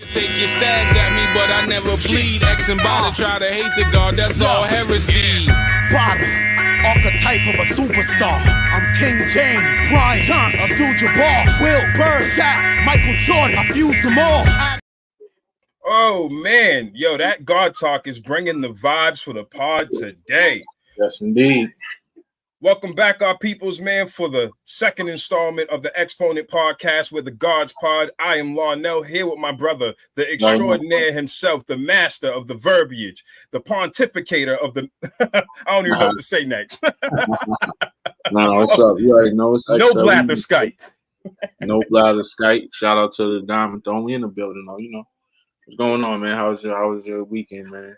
Take your stabs at me, but I never bleed. Xponent try to hate the God, that's all heresy. Bottom, archetype of a superstar. I'm King James, Ryan Johnson, Abdul-Jabbar, Will Bird, Shaq, Michael Jordan. I fused them all. Oh man, yo, that God talk is bringing the vibes for the pod today. Yes, indeed. Welcome back, our peoples, man, for the second installment of the Xponent podcast with the Gods Pod. I am Larnell here with my brother, the extraordinaire himself, the master of the verbiage, the pontificator of the. I don't even know what to say next. No, what's up? You already know it's no blatherskite. No blatherskite. Shout out to the Diamond Throne. We in the building, though. You know what's going on, man. How was your weekend, man?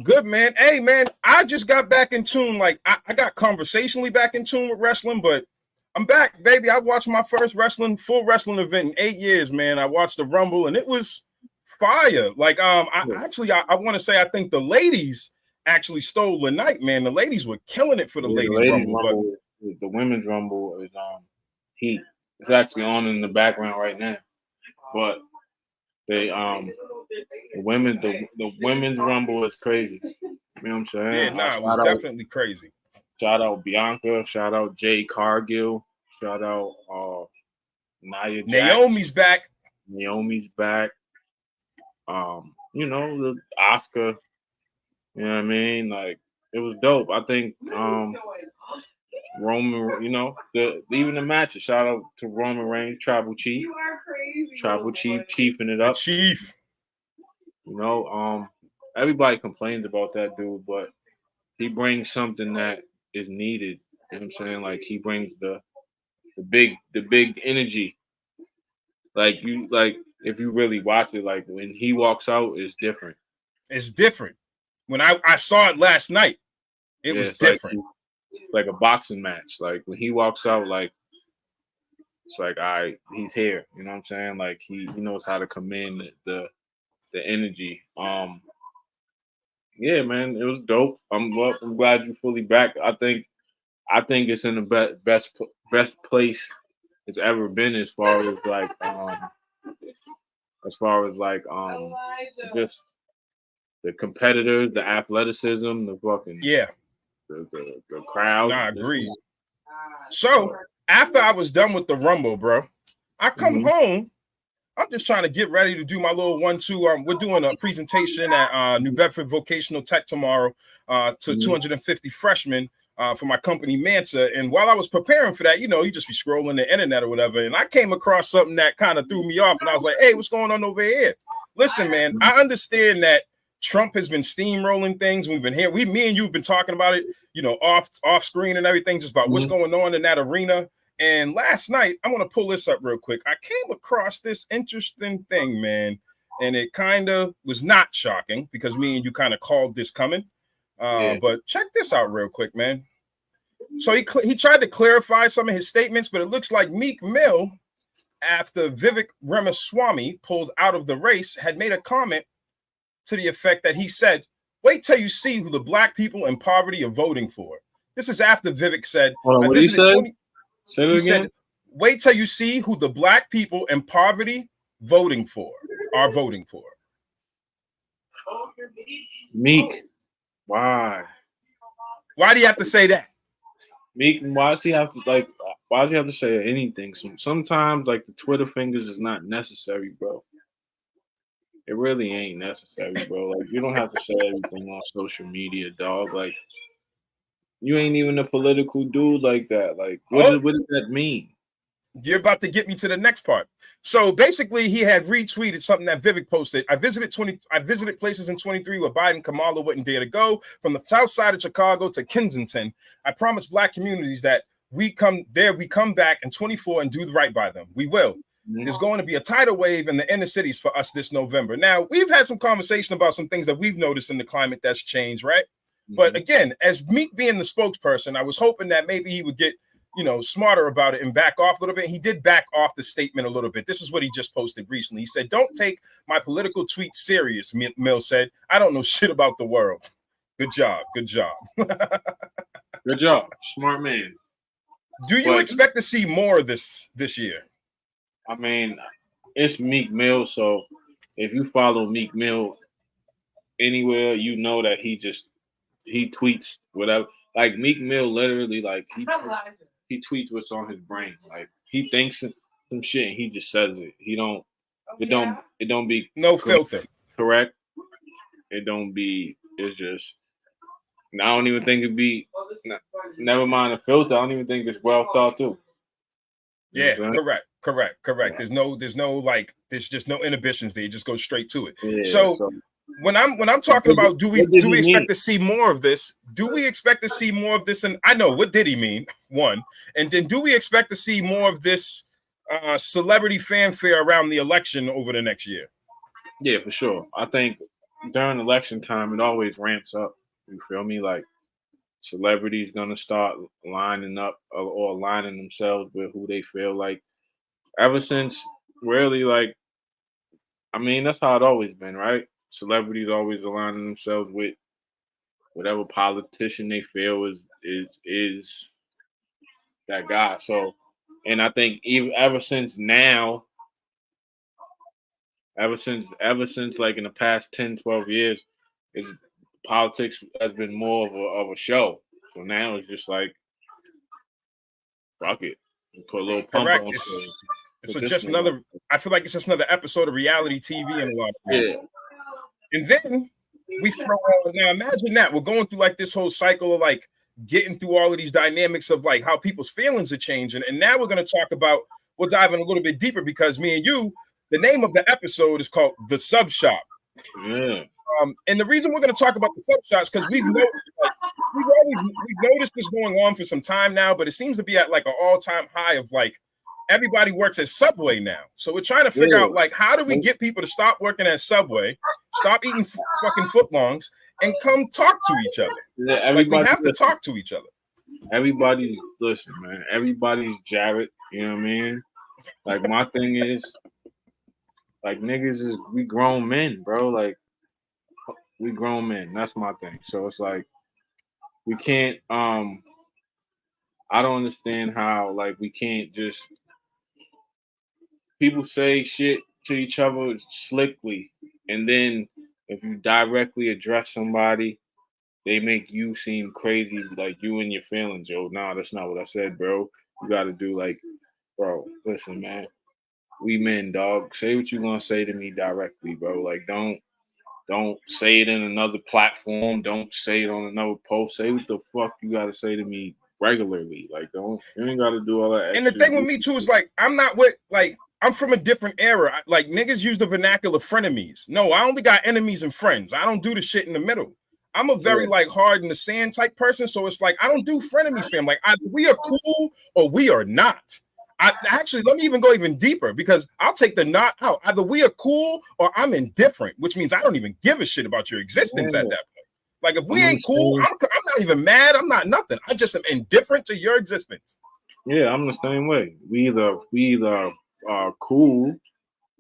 Good, man. Hey, man, I just got back in tune. Like, I got conversationally back in tune with wrestling, but I'm back, baby. I watched my first full wrestling event in 8 years, man. I watched the Rumble, and it was fire. Like, I want to say I think the ladies actually stole the night, man. The ladies were killing it for the ladies Rumble. The women's Rumble is heat. It's actually on in the background right now, but they the women's Rumble is crazy. You know what I'm saying? Yeah, nah, it was definitely crazy. Shout out Bianca, shout out Jade Cargill, shout out Nia Jax. Naomi's back. You know, the Oscar, you know what I mean? Like, it was dope. I think Roman, you know, even the matches. Shout out to Roman Reigns, Tribal Chief. You are crazy. Tribal Chief, chiefing it up. Chief. You know, everybody complains about that dude, but he brings something that is needed. You know what I'm saying? Like, he brings the big energy. Like, if you really watch it, like, when he walks out, it's different. It's different. When I saw it last night, it was different. Like a boxing match. Like, when he walks out, like, it's like, all right, he's here. You know what I'm saying? Like, he knows how to command the energy. Yeah, man, it was dope. I'm glad you're fully back. I think it's in the best place it's ever been as far as just the competitors, the athleticism, the fucking the crowd. Nah, I agree. So after I was done with the Rumble, bro, I come home. I'm just trying to get ready to do my little 1-2. We're doing a presentation at New Bedford Vocational Tech tomorrow to 250 freshmen for my company, Mansa. And while I was preparing for that, you know, you just be scrolling the internet or whatever. And I came across something that kind of through me off. And I was like, hey, what's going on over here? Listen, man, I understand that Trump has been steamrolling things. We've been here. Me and you have been talking about it, you know, off screen and everything, just about what's going on in that arena. And last night, I want to pull this up real quick. I came across this interesting thing, man, and it kind of was not shocking because me and you kind of called this coming. But check this out real quick, man. So he tried to clarify some of his statements, but it looks like Meek Mill, after Vivek Ramaswamy pulled out of the race, had made a comment to the effect that he said, "Wait till you see who the black people in poverty are voting for." This is after Vivek said, what did he say? He said, "Wait till you see who the black people in poverty are voting for." Meek, why? Why do you have to say that? Meek, why does he have to say anything? Sometimes, like, the Twitter fingers is not necessary, bro. It really ain't necessary, bro. Like, you don't have to say everything on social media, dog. Like, you ain't even a political dude like that. Like, what does that mean? You're about to get me to the next part. So basically, he had retweeted something that Vivek posted. I visited places in 23 where Biden and Kamala wouldn't dare to go, from the south side of Chicago to Kensington. I promised black communities that we come back in 24 and do right by them. We will. There's going to be a tidal wave in the inner cities for us this November. Now, we've had some conversation about some things that we've noticed in the climate that's changed, right? But again, as Meek being the spokesperson, I was hoping that maybe he would get, you know, smarter about it and back off a little bit. He did back off the statement a little bit. This is what he just posted recently. He said, "Don't take my political tweets serious," Mill said. "I don't know shit about the world." Good job. Good job. Good job. Smart man. Do you expect to see more of this year? I mean, it's Meek Mill, so if you follow Meek Mill anywhere, you know that he tweets whatever. Like Meek Mill, literally, like he tweets what's on his brain. Like he thinks some shit and he just says it. He don't. It don't be no filter. Correct. It don't be. It's just. I don't even think it'd be. Never mind a filter. I don't even think it's well thought through. Yeah, correct. There's just no inhibitions there. You just go straight to it. Yeah, so when I'm talking about do we expect to see more of this? Do we expect to see more of this? And I know, what did he mean? One, and then do we expect to see more of this celebrity fanfare around the election over the next year? Yeah, for sure. I think during election time it always ramps up. You feel me? Like celebrities gonna start lining up or aligning themselves with who they feel like. Ever since really, like, I mean, that's how it always been, right? Celebrities always aligning themselves with whatever politician they feel is that guy. So, and I think even ever since like in the past 10, 12 years, it's politics has been more of a show. So now it's just like, fuck it. Put a little pump on. So just another, I feel like it's just another episode of reality TV in a lot of ways. Yeah. And then we throw on, now imagine that we're going through like this whole cycle of like getting through all of these dynamics of like how people's feelings are changing. And now we're going to talk about, we'll dive in a little bit deeper because me and you, the name of the episode is called The Sub Shop. Yeah. And the reason we're going to talk about the sub shops because we've noticed this going on for some time now, but it seems to be at like an all-time high of like everybody works at Subway now. So we're trying to figure out like how do we get people to stop working at Subway, stop eating fucking footlongs, and come talk to each other. Yeah, like we have to talk to each other. Everybody's listen, man. Everybody's Jared. You know what I mean? Like my thing is, like niggas is we grown men, bro. Like we grown men. That's my thing. So it's like we can't. I don't understand how like we can't just. People say shit to each other slickly, and then if you directly address somebody, they make you seem crazy, like you and your feelings. Yo, nah, that's not what I said, bro. You got to do like, bro, listen, man. We men, dog. Say what you gonna say to me directly, bro. Like, don't say it in another platform. Don't say it on another post. Say what the fuck you gotta say to me regularly. Like, you ain't gotta do all that. And the thing with me too is like, I'm from a different era. Like niggas use the vernacular frenemies. No, I only got enemies and friends. I don't do the shit in the middle. I'm a very like hard in the sand type person. So it's like, I don't do frenemies, fam. Like either we are cool or we are not. Actually, let me even go even deeper because I'll take the not out. Either we are cool or I'm indifferent, which means I don't even give a shit about your existence at that point. Like if we ain't cool, I'm not even mad. I'm not nothing. I just am indifferent to your existence. Yeah, I'm the same way. We either are cool,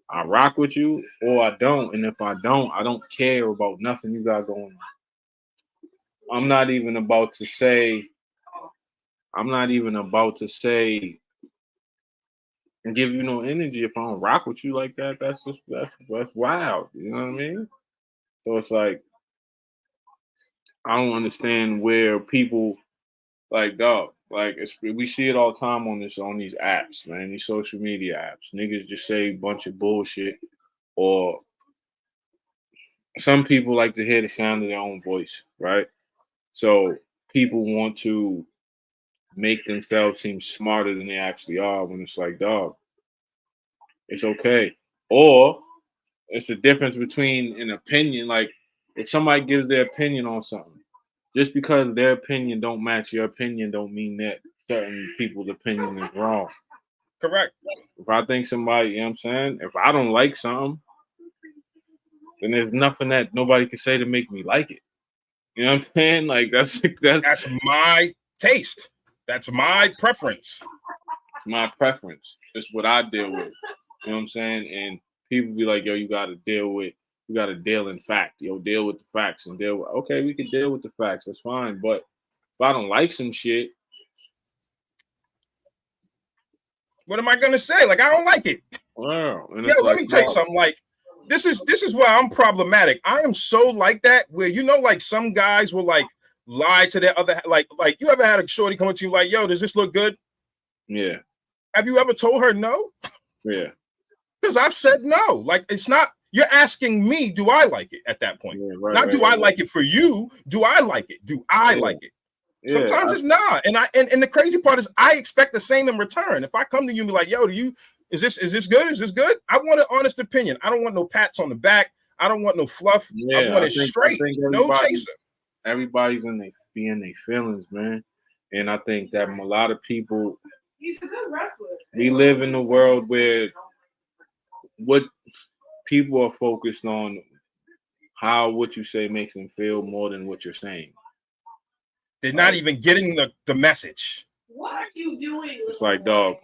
I rock with you, or I don't. And if I don't care about nothing you got going on. I'm not even about to say and give you no energy if I don't rock with you like that. That's wild. You know what I mean? So it's like I don't understand where people like dog. Like we see it all the time on these apps, man. These social media apps, niggas just say a bunch of bullshit, or some people like to hear the sound of their own voice, right? So people want to make themselves seem smarter than they actually are when it's like, dog, it's okay. Or it's a difference between an opinion. Like if somebody gives their opinion on something, just because their opinion don't match your opinion don't mean that certain people's opinion is wrong. Correct. If I think somebody, you know what I'm saying? If I don't like something, then there's nothing that nobody can say to make me like it. You know what I'm saying? Like that's my taste. That's my preference. My preference. It's what I deal with. You know what I'm saying? And people be like, yo, you gotta deal in fact. Yo, deal with the facts and deal with okay, we can deal with the facts, that's fine. But if I don't like some shit, what am I gonna say? Like I don't like it. Wow. Yo, let me tell you something. Like this is where I'm problematic. I am so like that where like some guys will like lie to their other like you ever had a shorty come up to you like, yo, does this look good? Yeah. Have you ever told her no? Yeah. Because I've said no. Like it's not. You're asking me, do I like it at that point? Yeah, Not do I like it for you. Do I like it? Do I like it? Sometimes it's not. And the crazy part is I expect the same in return. If I come to you and be like, yo, is this good? Is this good? I want an honest opinion. I don't want no pats on the back. I don't want no fluff. Yeah, I want it straight. No chaser. Everybody's in their feelings, man. And I think that a lot of people, we live in a world where what people are focused on how what you say makes them feel more than what you're saying. They're not even getting the message. What are you doing? It's like, dog,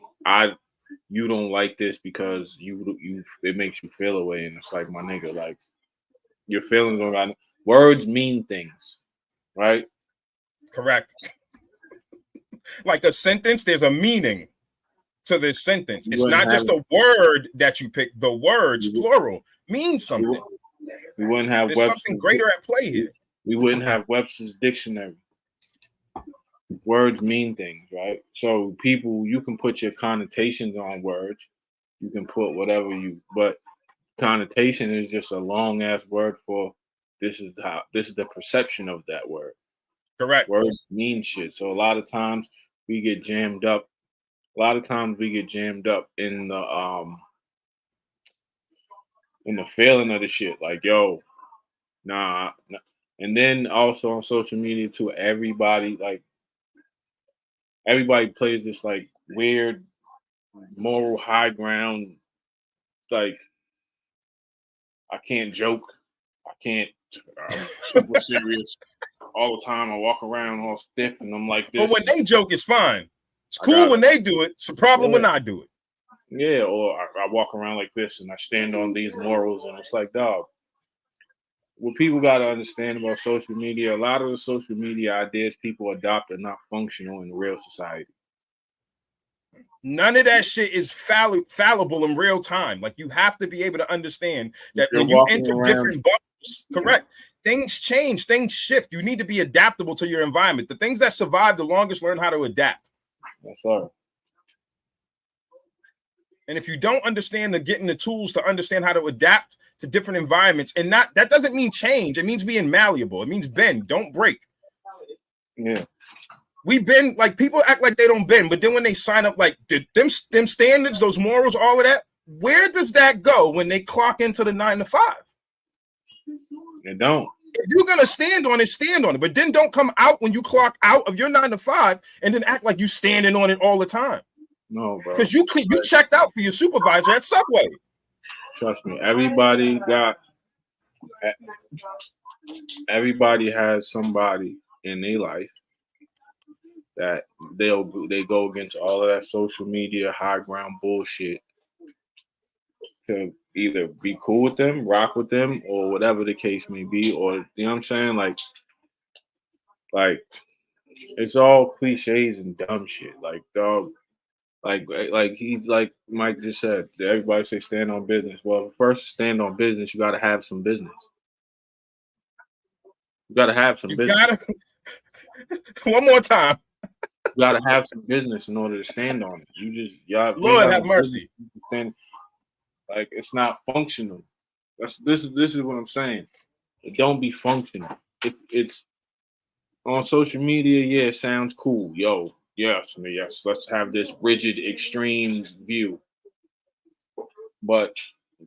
you don't like this because it makes you feel away, and it's like, my nigga, like your feelings don't got words mean things, right? Correct. Like a sentence, there's a meaning to this sentence. It's not just a word that you pick. The words, plural, mean something. We wouldn't have There's something greater at play here. We wouldn't have Webster's dictionary. Words mean things, right? So you can put your connotations on words. You can put whatever but connotation is just a long ass word for this is the perception of that word. Correct. Words mean shit. So a lot of times we get jammed up. A lot of times we get jammed up in the feeling of the shit. Like, yo, nah. And then also on social media too, everybody plays this like weird moral high ground. Like, I can't joke. I'm super serious all the time. I walk around all stiff and I'm like this. But when they joke, it's fine. It's cool when they do it. It's a problem when I do it. Yeah, or I walk around like this and I stand on these morals, and it's like, dog, what people got to understand about social media, a lot of the social media ideas people adopt are not functional in real society. None of that shit is fallible in real time. Like, you have to be able to understand that when you enter different bubbles, correct, things change, things shift. You need to be adaptable to your environment. The things that survive the longest learn how to adapt. Yes, sir. And if you don't understand getting the tools to understand how to adapt to different environments, and that doesn't mean change. It means being malleable. It means bend, don't break. Yeah. We bend, like, people act like they don't bend, but then when they sign up, like them standards, those morals, all of that, where does that go when they clock into the 9 to 5? They don't. If you're gonna stand on it, stand on it. But then don't come out when you clock out of your 9 to 5 and then act like you standing on it all the time. No, bro. Because you checked out for your supervisor at Subway. Trust me, everybody has somebody in their life that they go against all of that social media high ground bullshit to either be cool with them, rock with them, or whatever the case may be, or you know what I'm saying? Like it's all cliches and dumb shit. Like, dog, like Mike just said, everybody say stand on business. Well, first stand on business, you gotta have some business. You gotta have some business. One more time. You gotta have some business in order to stand on it. Lord have mercy. Like, it's not functional. This is what I'm saying. It don't be functional. It's on social media. Yeah, it sounds cool. Yo, yes, let's have this rigid, extreme view. But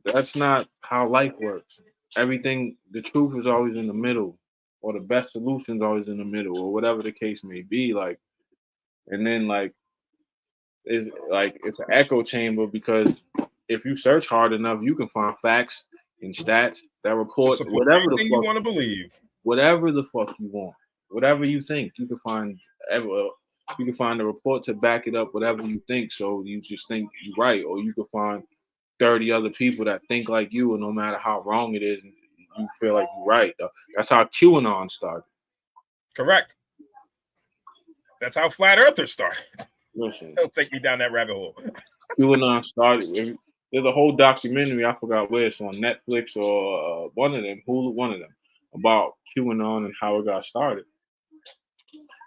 that's not how life works. Everything, the truth is always in the middle, or the best solution is always in the middle, or whatever the case may be. Like, and then it's an echo chamber, because if you search hard enough, you can find facts and stats that report whatever the fuck you want to believe, whatever the fuck you want, whatever you think. You can find a report to back it up, whatever you think. So you just think you're right, or you can find 30 other people that think like you, and no matter how wrong it is, you feel like you're right. That's how QAnon started. Correct. That's how flat earthers started. Listen, Don't take me down that rabbit hole. QAnon started. There's a whole documentary. I forgot where it's on Netflix or one of them, Hulu, one of them, about QAnon and how it got started.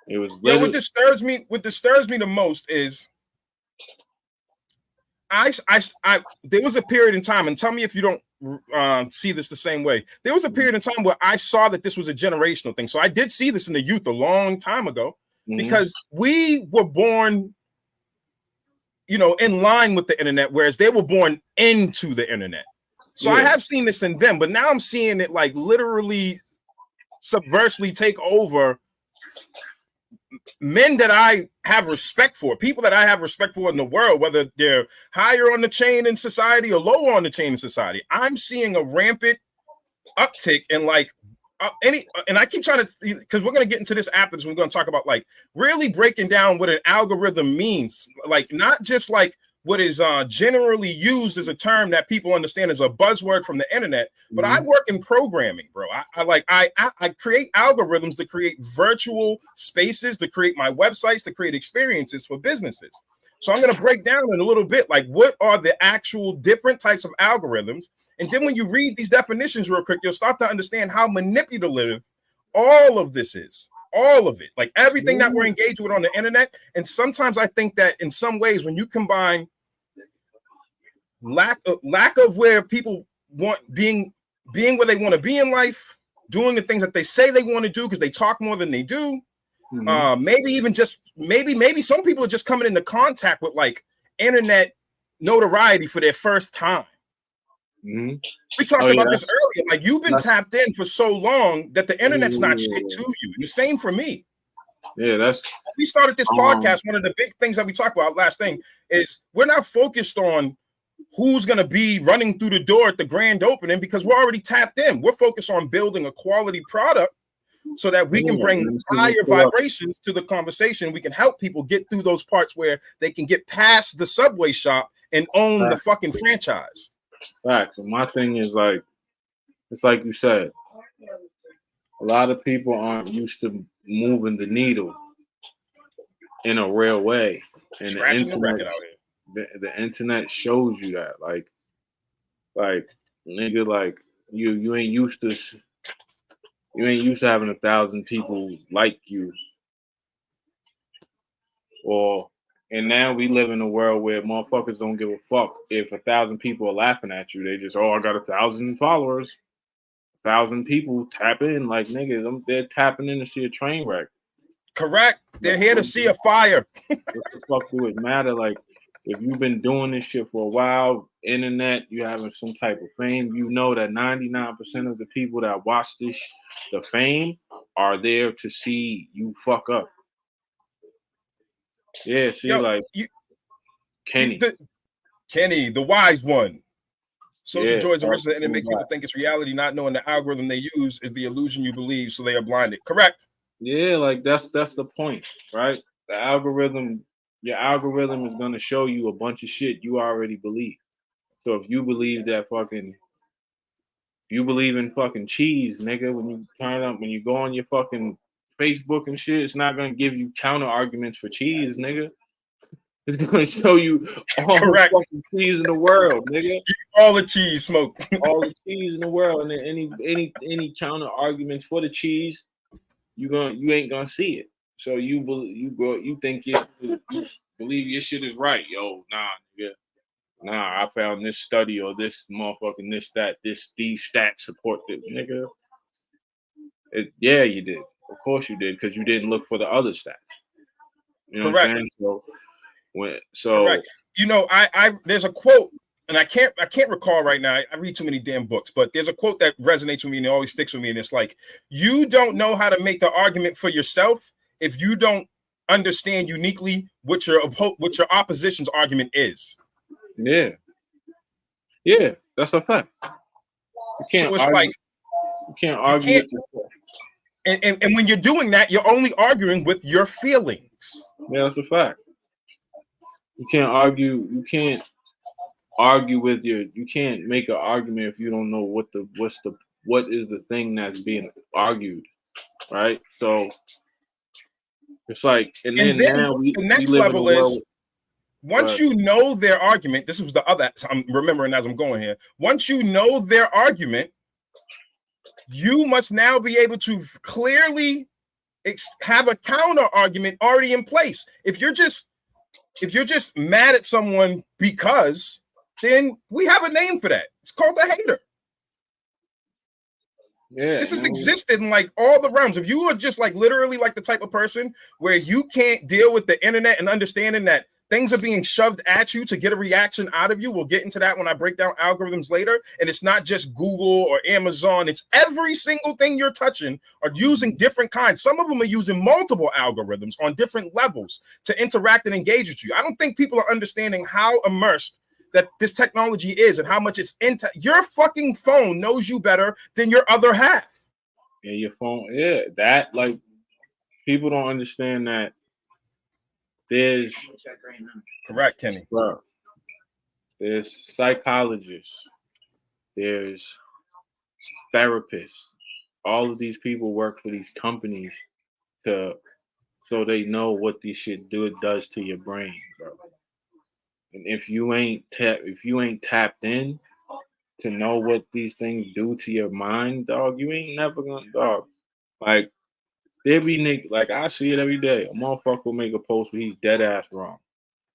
It was. Yeah, what disturbs me the most is I there was a period in time, and tell me if you don't see this the same way. There was a period in time where I saw that this was a generational thing. So I did see this in the youth a long time ago because we were born, in line with the internet, whereas they were born into the internet. So I have seen this in them, but now I'm seeing it like literally subversely take over men that I have respect for, people that I have respect for in the world, whether they're higher on the chain in society or lower on the chain in society. I'm seeing a rampant uptick in like and I keep trying to, because we're going to get into this after this. We're going to talk about like really breaking down what an algorithm means, like not just like what is generally used as a term that people understand as a buzzword from the internet, but I work in programming, bro. I create algorithms to create virtual spaces, to create my websites, to create experiences for businesses. So I'm going to break down in a little bit, like what are the actual different types of algorithms. And then when you read these definitions real quick, you'll start to understand how manipulative all of this is. All of it, like everything that we're engaged with on the internet. And sometimes I think that in some ways, when you combine lack of where people want being where they want to be in life, doing the things that they say they want to do because they talk more than they do. Maybe even just maybe some people are just coming into contact with like internet notoriety for their first time. We talked about this earlier. Like you've been tapped in for so long that the internet's not shit to you. And the same for me. Yeah, we started this podcast. One of the big things that we talk about, last thing, is we're not focused on who's going to be running through the door at the grand opening because we're already tapped in. We're focused on building a quality product so that we can bring higher vibrations to the conversation. We can help people get through those parts where they can get past the Subway shop and own the fucking franchise. Facts. And my thing is like, it's like you said, a lot of people aren't used to moving the needle in a real way. And the internet shows you that. Like nigga, like you ain't used to having 1,000 people like you. And now we live in a world where motherfuckers don't give a fuck if 1,000 people are laughing at you. They just, I got 1,000 followers. 1,000 people tap in like niggas. They're tapping in to see a train wreck. Correct. They're here to see a fire. What the fuck do it matter? Like if you've been doing this shit for a while, internet, you having some type of fame, you know that 99% of the people that watch the fame are there to see you fuck up. Yeah, see, Kenny, the wise one. Social joys and risks of the internet make people think it's reality, not knowing the algorithm they use is the illusion you believe, so they are blinded. Correct. Yeah, like that's the point, right? Your algorithm is gonna show you a bunch of shit you already believe. So if you believe you believe in fucking cheese, nigga, when you go on your fucking Facebook and shit, it's not gonna give you counter arguments for cheese, nigga. It's gonna show you all the fucking cheese in the world, nigga. All the cheese smoke. All the cheese in the world, and then any counter arguments for the cheese, you ain't gonna see it. So you think you believe your shit is right, yo? Nah, nigga. Nah, I found this study or this motherfucking these stats support this, nigga. Yeah, you did. Of course you did, because you didn't look for the other stats. You know what I'm saying? Correct. You know, I there's a quote, and I can't recall right now. I read too many damn books, but there's a quote that resonates with me and it always sticks with me. And it's like, you don't know how to make the argument for yourself if you don't understand uniquely what your opposition's argument is. Yeah, that's a fact. You can't argue with yourself. And when you're doing that, you're only arguing with your feelings. Yeah, that's a fact. You can't argue. You can't argue with you can't make an argument if you don't know what is the thing that's being argued, right? So it's like, and then now the next level is Once you know their argument, this was the other, I'm remembering as I'm going here. Once you know their argument, you must now be able to clearly have a counter argument already in place. If you're just mad at someone because, then we have a name for that. It's called a hater. Yeah, this has existed in like all the realms. If you are just like literally like the type of person where you can't deal with the internet and understanding that things are being shoved at you to get a reaction out of you, we'll get into that when I break down algorithms later. And it's not just Google or Amazon. It's every single thing you're touching are using different kinds. Some of them are using multiple algorithms on different levels to interact and engage with you. I don't think people are understanding how immersed that this technology is and how much it's into your fucking phone knows you better than your other half. Yeah, your phone. Yeah, that like people don't understand that there's correct, Kenny. Bro, there's psychologists, there's therapists. All of these people work for these companies so they know what this shit does to your brain, bro. And if you ain't tapped in to know what these things do to your mind, dog, you ain't never gonna, dog. Like there be niggas, like I see it every day. A motherfucker will make a post where he's dead ass wrong,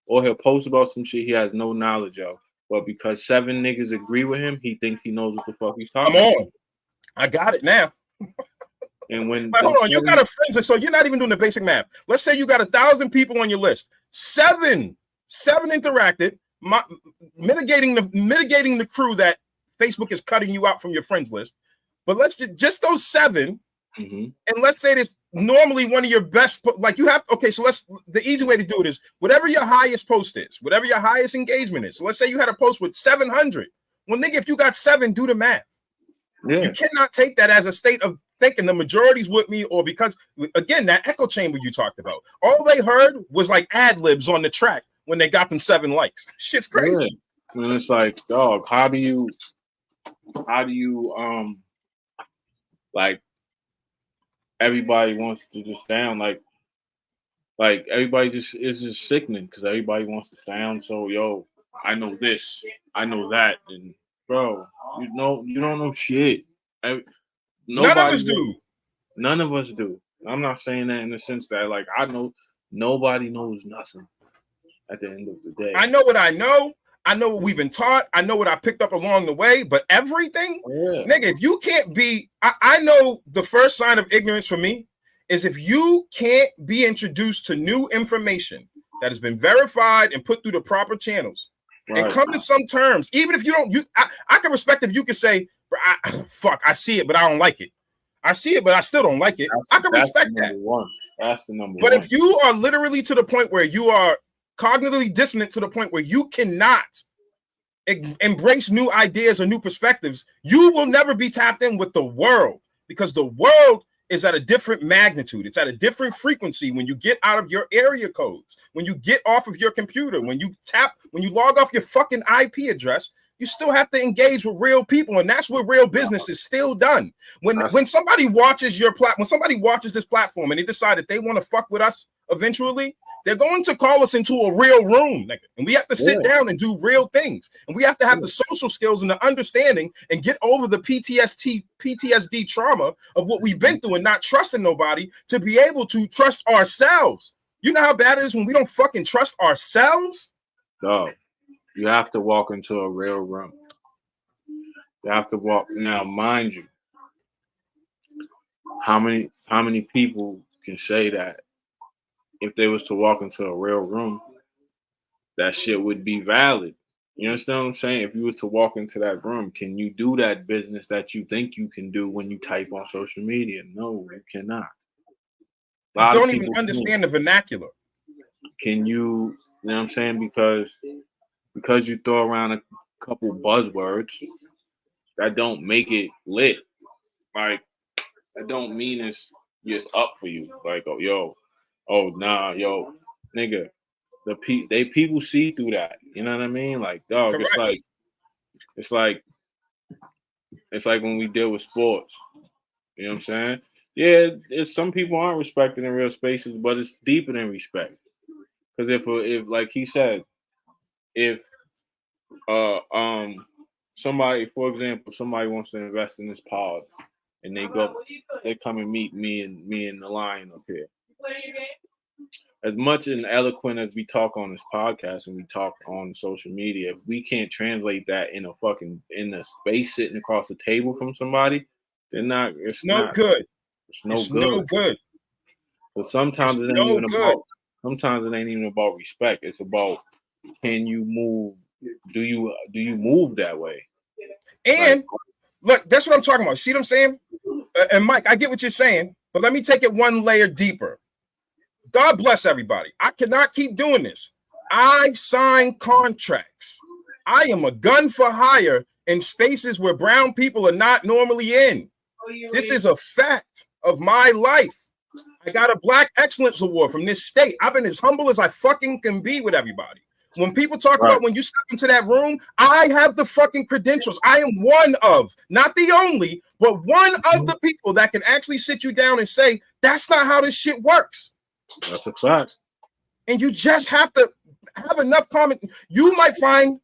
or he'll post about some shit he has no knowledge of, but because 7 niggas agree with him, he thinks he knows what the fuck he's talking about. Come on, I got it now. And when hold on, you got a friend, so you're not even doing the basic math. Let's say you got 1,000 people on your list. Seven interacted, mitigating the crew that Facebook is cutting you out from your friends list. But let's just those 7, and let's say this normally one of your best, like you have. Okay, so the easy way to do it is whatever your highest post is, whatever your highest engagement is. So let's say you had a post with 700. Well, nigga, if you got 7, do the math. Yeah. You cannot take that as a state of thinking the majority's with me, or because again that echo chamber you talked about. All they heard was like ad libs on the track when they got them 7 likes. Shit's crazy. Yeah. And it's like, dog, how do you like everybody wants to just sound like everybody just is just sickening because everybody wants to sound so, yo, I know this, I know that, and bro, you don't know shit. None of us do. None of us do. I'm not saying that in the sense that like I know nobody knows nothing at the end of the day. I know what I know. I know what we've been taught. I know what I picked up along the way, but everything, nigga, if you can't be, I know the first sign of ignorance for me is if you can't be introduced to new information that has been verified and put through the proper channels and come to some terms, even if you don't, I can respect if you can say, fuck, I see it, but I don't like it. I see it, but I still don't like it. I can respect that. That's the number one. But if you are literally to the point where you are cognitively dissonant to the point where you cannot embrace new ideas or new perspectives, you will never be tapped in with the world, because the world is at a different magnitude. It's at a different frequency when you get out of your area codes, when you get off of your computer, when you log off your fucking IP address. You still have to engage with real people, and that's where real business is still done. When somebody watches when somebody watches this platform and they decide that they want to fuck with us eventually, they're going to call us into a real room, nigga. And we have to sit down and do real things. And we have to have the social skills and the understanding and get over the PTSD trauma of what we've been through and not trusting nobody to be able to trust ourselves. You know how bad it is when we don't fucking trust ourselves? No. You have to walk into a real room. You have to walk. Now, mind you, how many people can say that if they was to walk into a real room, that shit would be valid? You understand what I'm saying? If you was to walk into that room, can you do that business that you think you can do when you type on social media? No, you cannot. You don't even understand the vernacular. Can you know what I'm saying? Because you throw around a couple buzzwords, that don't make it lit. Like, that don't mean it's just up for you. Like, nigga, people see through that. You know what I mean? Like, dog, correct. it's like when we deal with sports. You know what I'm saying? Yeah, some people aren't respected in real spaces, but it's deeper than respect. Because if like he said, if somebody, for example, somebody wants to invest in this pod, and they come and meet me and the lion up here. As much and eloquent as we talk on this podcast and we talk on social media, if we can't translate that in a space sitting across the table from somebody, then it's no good. It's no good. But sometimes it ain't even about respect. It's about, can you move? Do you move that way? And look, that's what I'm talking about. See what I'm saying? And Mike, I get what you're saying, but let me take it one layer deeper. God bless everybody. I cannot keep doing this. I sign contracts. I am a gun for hire in spaces where brown people are not normally in. This is a fact of my life. I got a Black Excellence Award from this state. I've been as humble as I fucking can be with everybody. When people talk about when you step into that room, I have the fucking credentials. I am one of, not the only, but one of the people that can actually sit you down and say, that's not how this shit works. That's a fact. And you just have to have enough comment. You might find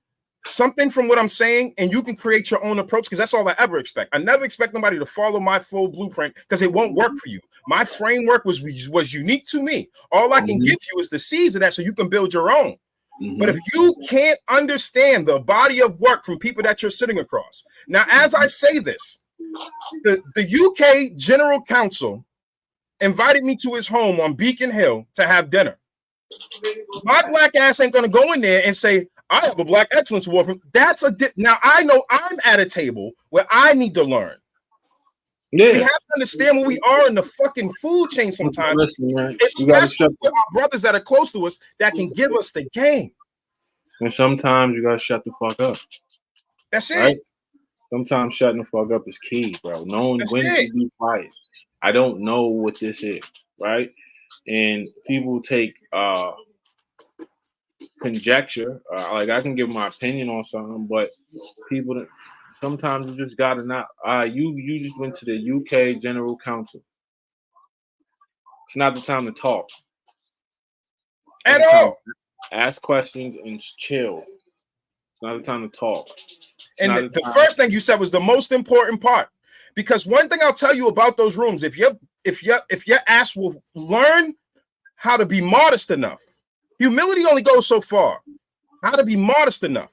something from what I'm saying, and you can create your own approach, because that's all I ever expect. I never expect nobody to follow my full blueprint, because it won't work for you. My framework was unique to me. All I can give you is the seeds of that so you can build your own. But if you can't understand the body of work from people that you're sitting across. Now, as I say this, the UK General Counsel invited me to his home on Beacon Hill to have dinner. My black ass ain't going to go in there and say, I have a Black Excellence Award. Now, I know I'm at a table where I need to learn. Yeah. We have to understand where we are in the fucking food chain sometimes. Listen, especially with our brothers that are close to us that can give us the game. And sometimes you gotta shut the fuck up. That's it. Right? Sometimes shutting the fuck up is key, bro. Knowing when to be quiet. I don't know what this is, right? And people take conjecture. Like, I can give my opinion on something, but people sometimes you just gotta not. You just went to the UK General Counsel. It's not the time to talk. At all. Ask questions and chill. It's not the time to talk. And the first thing you said was the most important part, because one thing I'll tell you about those rooms, if your ass will learn how to be modest enough, humility only goes so far. How to be modest enough.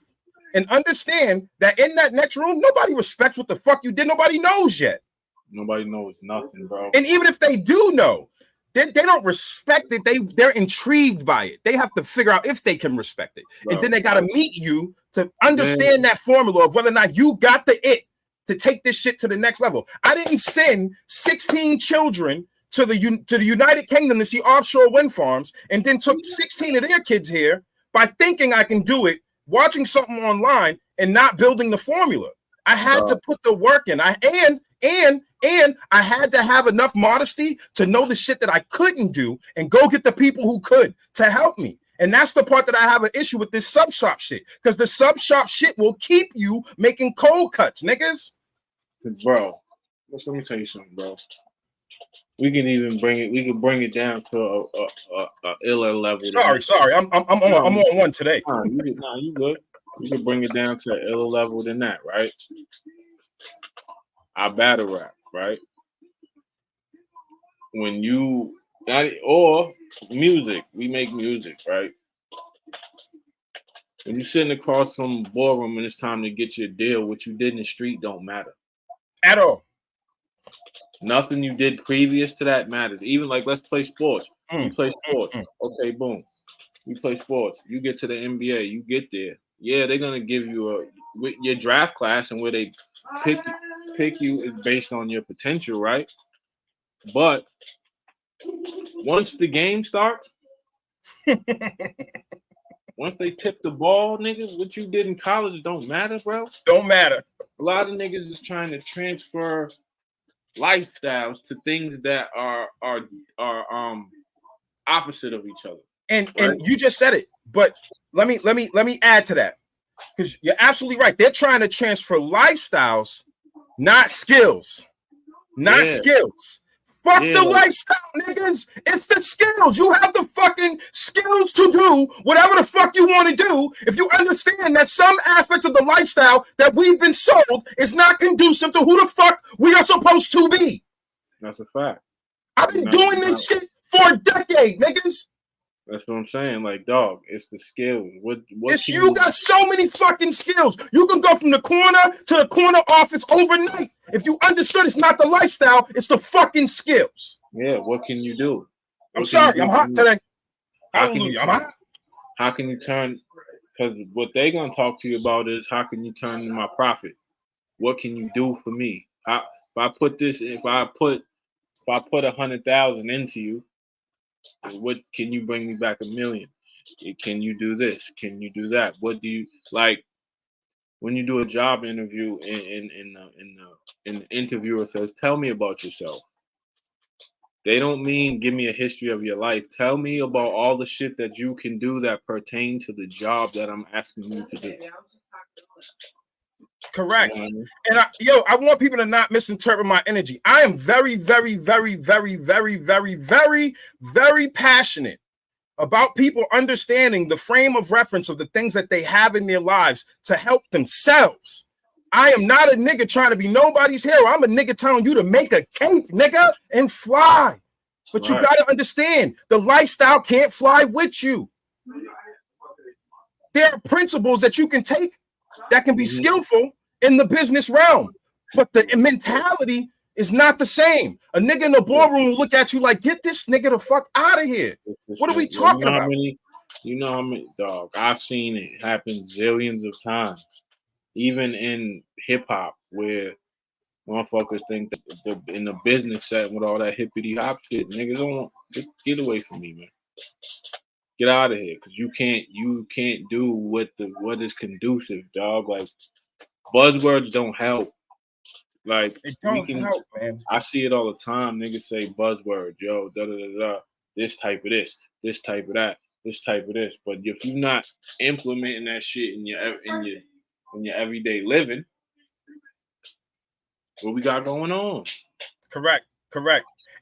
And understand that in that next room, nobody respects what the fuck you did. Nobody knows yet. Nobody knows nothing, bro. And even if they do know, they don't respect it. They're intrigued by it. They have to figure out if they can respect it. Bro, and then they got to meet you to understand that formula of whether or not you got the it to take this shit to the next level. I didn't send 16 children to the United Kingdom to see offshore wind farms and then took 16 of their kids here by thinking I can do it, watching something online and not building the formula. I had to put the work in. And I had to have enough modesty to know the shit that I couldn't do and go get the people who could to help me. And that's the part that I have an issue with this sub shop shit, because the sub shop shit will keep you making cold cuts, niggas. Bro, let me tell you something, bro. We can bring it down to a iller level. Sorry. I'm on one today. You good. You can bring it down to an iller level than that, right? I battle rap, right? Or music, we make music, right? When you're sitting across some ballroom and it's time to get your deal, what you did in the street don't matter. At all. Nothing you did previous to that matters. Even like, let's play sports. You play sports. Okay, boom. You play sports. You get to the NBA. You get there. Yeah, they're gonna give you your draft class, and where they pick you is based on your potential, right? But once the game starts, once they tip the ball, niggas, what you did in college don't matter, bro. Don't matter. A lot of niggas is trying to transfer lifestyles to things that are opposite of each other. And you just said it, but let me add to that, because you're absolutely right. They're trying to transfer lifestyles, not skills. Skills. Fuck the lifestyle, niggas. It's the skills. You have the fucking skills to do whatever the fuck you want to do. If you understand that some aspects of the lifestyle that we've been sold is not conducive to who the fuck we are supposed to be. That's a fact. I've been doing this shit for a decade, niggas. That's what I'm saying. Like, dog, it's the skills. What you got so many fucking skills. You can go from the corner to the corner office overnight. If you understood, it's not the lifestyle, it's the fucking skills. Yeah, what can you do? I'm sorry, I'm hot today. Hallelujah, I'm hot. How can you turn? Because what they're gonna talk to you about is how can you turn into my profit? What can you do for me? If I put 100,000 into you, what can you bring me back $1 million? Can you do this? Can you do that? What do you like when you do a job interview and the interviewer says, "Tell me about yourself." They don't mean give me a history of your life. Tell me about all the shit that you can do that pertain to the job that I'm asking you to do. Correct. And I want people to not misinterpret my energy. I am very, very, very, very, very, very, very, very passionate about people understanding the frame of reference of the things that they have in their lives to help themselves. I am not a nigga trying to be nobody's hero. I'm a nigga telling you to make a cape, nigga, and fly. But you got to understand, the lifestyle can't fly with you. There are principles that you can take that can be skillful in the business realm, but the mentality is not the same. A nigga in the boardroom will look at you like, get this nigga the fuck out of here. What are we talking about? You know how many, dog, I've seen it happen zillions of times. Even in hip hop, where motherfuckers think that in the business setting with all that hippity hop shit, niggas don't get away from me, man. Get out of here, because you can't do what is conducive, dog. Like, buzzwords don't help. Like, it don't help, man. I see it all the time. Niggas say buzzwords, yo, da da da da. This type of this type of that, this type of this. But if you're not implementing that shit in your everyday living, what we got going on? Correct.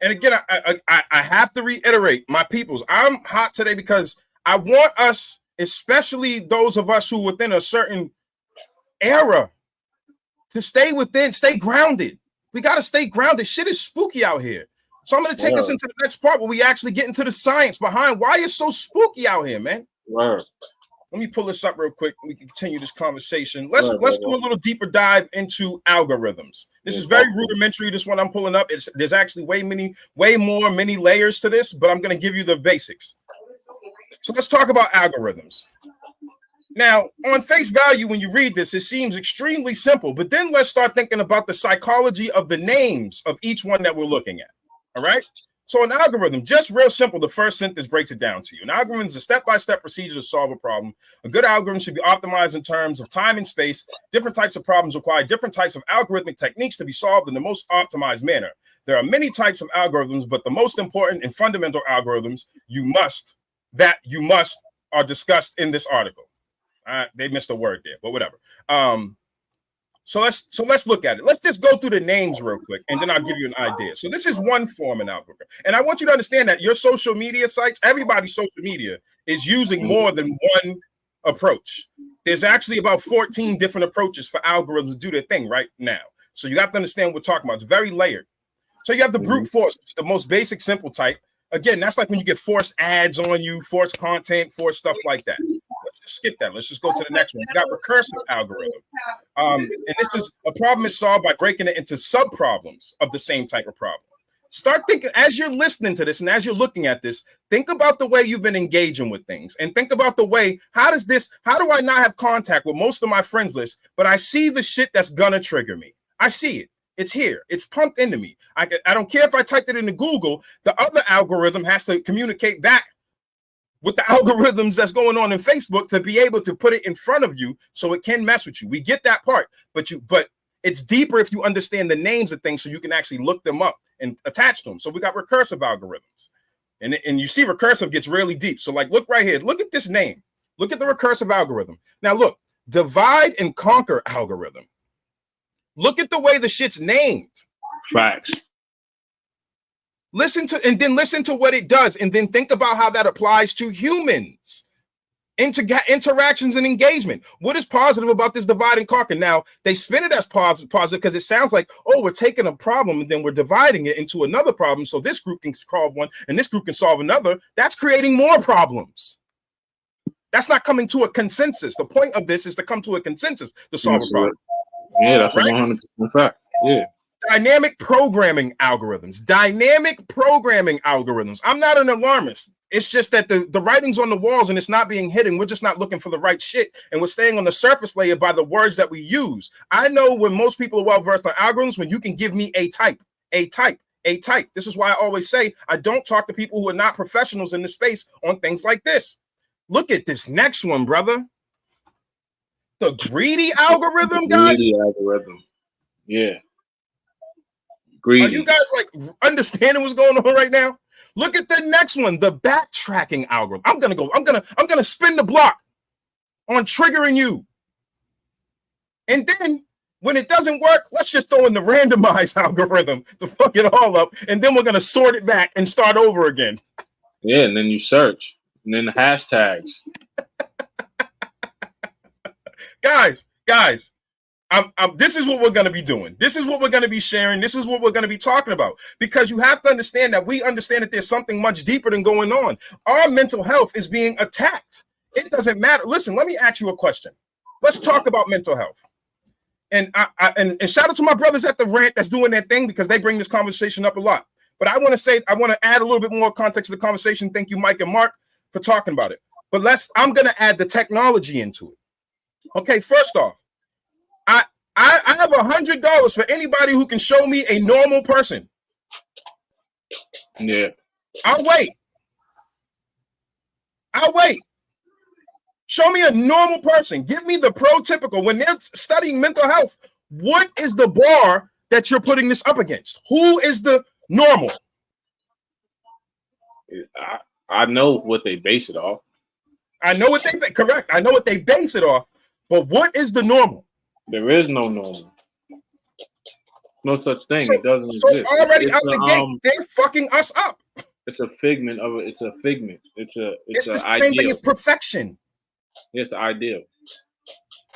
And again, I have to reiterate, my peoples, I'm hot today because I want us, especially those of us who within a certain era, to stay grounded. We got to stay grounded. Shit is spooky out here. So I'm going to take us into the next part where we actually get into the science behind why it's so spooky out here, man. Word. Let me pull this up real quick. We can continue this conversation. Let's do a little deeper dive into algorithms. This is very rudimentary. This one I'm pulling up. There's actually way more layers to this, but I'm going to give you the basics. So let's talk about algorithms. Now, on face value, when you read this, it seems extremely simple, but then let's start thinking about the psychology of the names of each one that we're looking at. All right. So an algorithm, just real simple, the first sentence breaks it down to you. An algorithm is a step-by-step procedure to solve a problem. A good algorithm should be optimized in terms of time and space. Different types of problems require different types of algorithmic techniques to be solved in the most optimized manner. There are many types of algorithms, but the most important and fundamental algorithms you must are discussed in this article. They missed a word there, but whatever. So let's look at it. Let's just go through the names real quick, and then I'll give you an idea. So this is one form in algorithm. And I want you to understand that your social media sites, everybody's social media is using more than one approach. There's actually about 14 different approaches for algorithms to do their thing right now. So you have to understand what we're talking about. It's very layered. So you have the brute force, the most basic, simple type. Again, that's like when you get forced ads on you, forced content, forced stuff like that. Let's just skip that. Let's just go to the next one. We got recursive algorithm. And this is a problem is solved by breaking it into sub-problems of the same type of problem. Start thinking, as you're listening to this and as you're looking at this, think about the way you've been engaging with things and think about the way, how do I not have contact with most of my friends list, but I see the shit that's gonna trigger me. I see it. It's here. It's pumped into me. I don't care if I typed it into Google. The other algorithm has to communicate back with the algorithms that's going on in Facebook to be able to put it in front of you so it can mess with you. We get that part, but it's deeper if you understand the names of things so you can actually look them up and attach them. So we got recursive algorithms. And you see recursive gets really deep. So like, look right here. Look at this name. Look at the recursive algorithm. Now look, divide and conquer algorithm. Look at the way the shit's named. Facts. Listen to what it does, and then think about how that applies to humans. Interactions and engagement. What is positive about this divide and conquer? Now, they spin it as positive because it sounds like, oh, we're taking a problem and then we're dividing it into another problem. So this group can solve one and this group can solve another. That's creating more problems. That's not coming to a consensus. The point of this is to come to a consensus to solve a problem. Yeah, that's right? 100% fact. Yeah. Dynamic programming algorithms. I'm not an alarmist. It's just that the writing's on the walls and it's not being hidden. We're just not looking for the right shit. And we're staying on the surface layer by the words that we use. I know when most people are well-versed on algorithms, when you can give me a type. This is why I always say I don't talk to people who are not professionals in the space on things like this. Look at this next one, brother. The greedy algorithm, guys. Greedy algorithm. Yeah. Greedy. Are you guys like understanding what's going on right now? Look at the next one, the backtracking algorithm. I'm gonna spin the block on triggering you. And then when it doesn't work, let's just throw in the randomized algorithm to fuck it all up, and then we're gonna sort it back and start over again. Yeah, and then you search, and then the hashtags. Guys, this is what we're going to be doing. This is what we're going to be sharing. This is what we're going to be talking about, because you have to understand that we understand that there's something much deeper than going on. Our mental health is being attacked. It doesn't matter. Listen, let me ask you a question. Let's talk about mental health. And and shout out to my brothers at the rant that's doing their thing, because they bring this conversation up a lot. But I want to add a little bit more context to the conversation. Thank you, Mike and Mark, for talking about it. But I'm going to add the technology into it. Okay, first off, I have $100 for anybody who can show me a normal person. Yeah. I'll wait. Show me a normal person. Give me the prototypical. When they're studying mental health, what is the bar that you're putting this up against? Who is the normal? I know what they base it off. Correct. I know what they base it off. But what is the normal? There is no normal. No such thing. It doesn't exist. Already out the gate, they're fucking us up. It's a figment of it. It's a figment. It's the same thing as perfection. It's the ideal.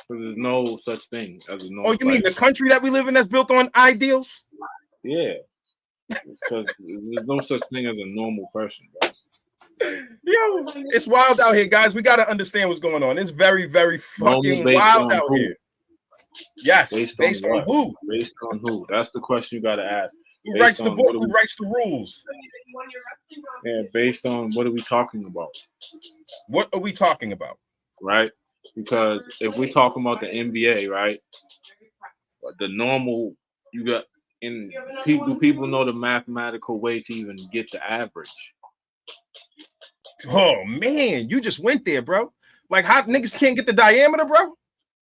There's no such thing as a normal. Oh, you mean the country that we live in that's built on ideals? Yeah. Because there's no such thing as a normal person, guys. Yo, it's wild out here, guys. We got to understand what's going on. It's very, very fucking wild out here. Yes, based on who? Based on who? That's the question you got to ask. Who writes the book? Who writes the rules? Yeah, based on what are we talking about? What are we talking about? Right? Because if we're talking about the NBA, right? The normal, you got in people. Do people know the mathematical way to even get the average? Oh man, you just went there, bro. Like, how niggas can't get the diameter, bro?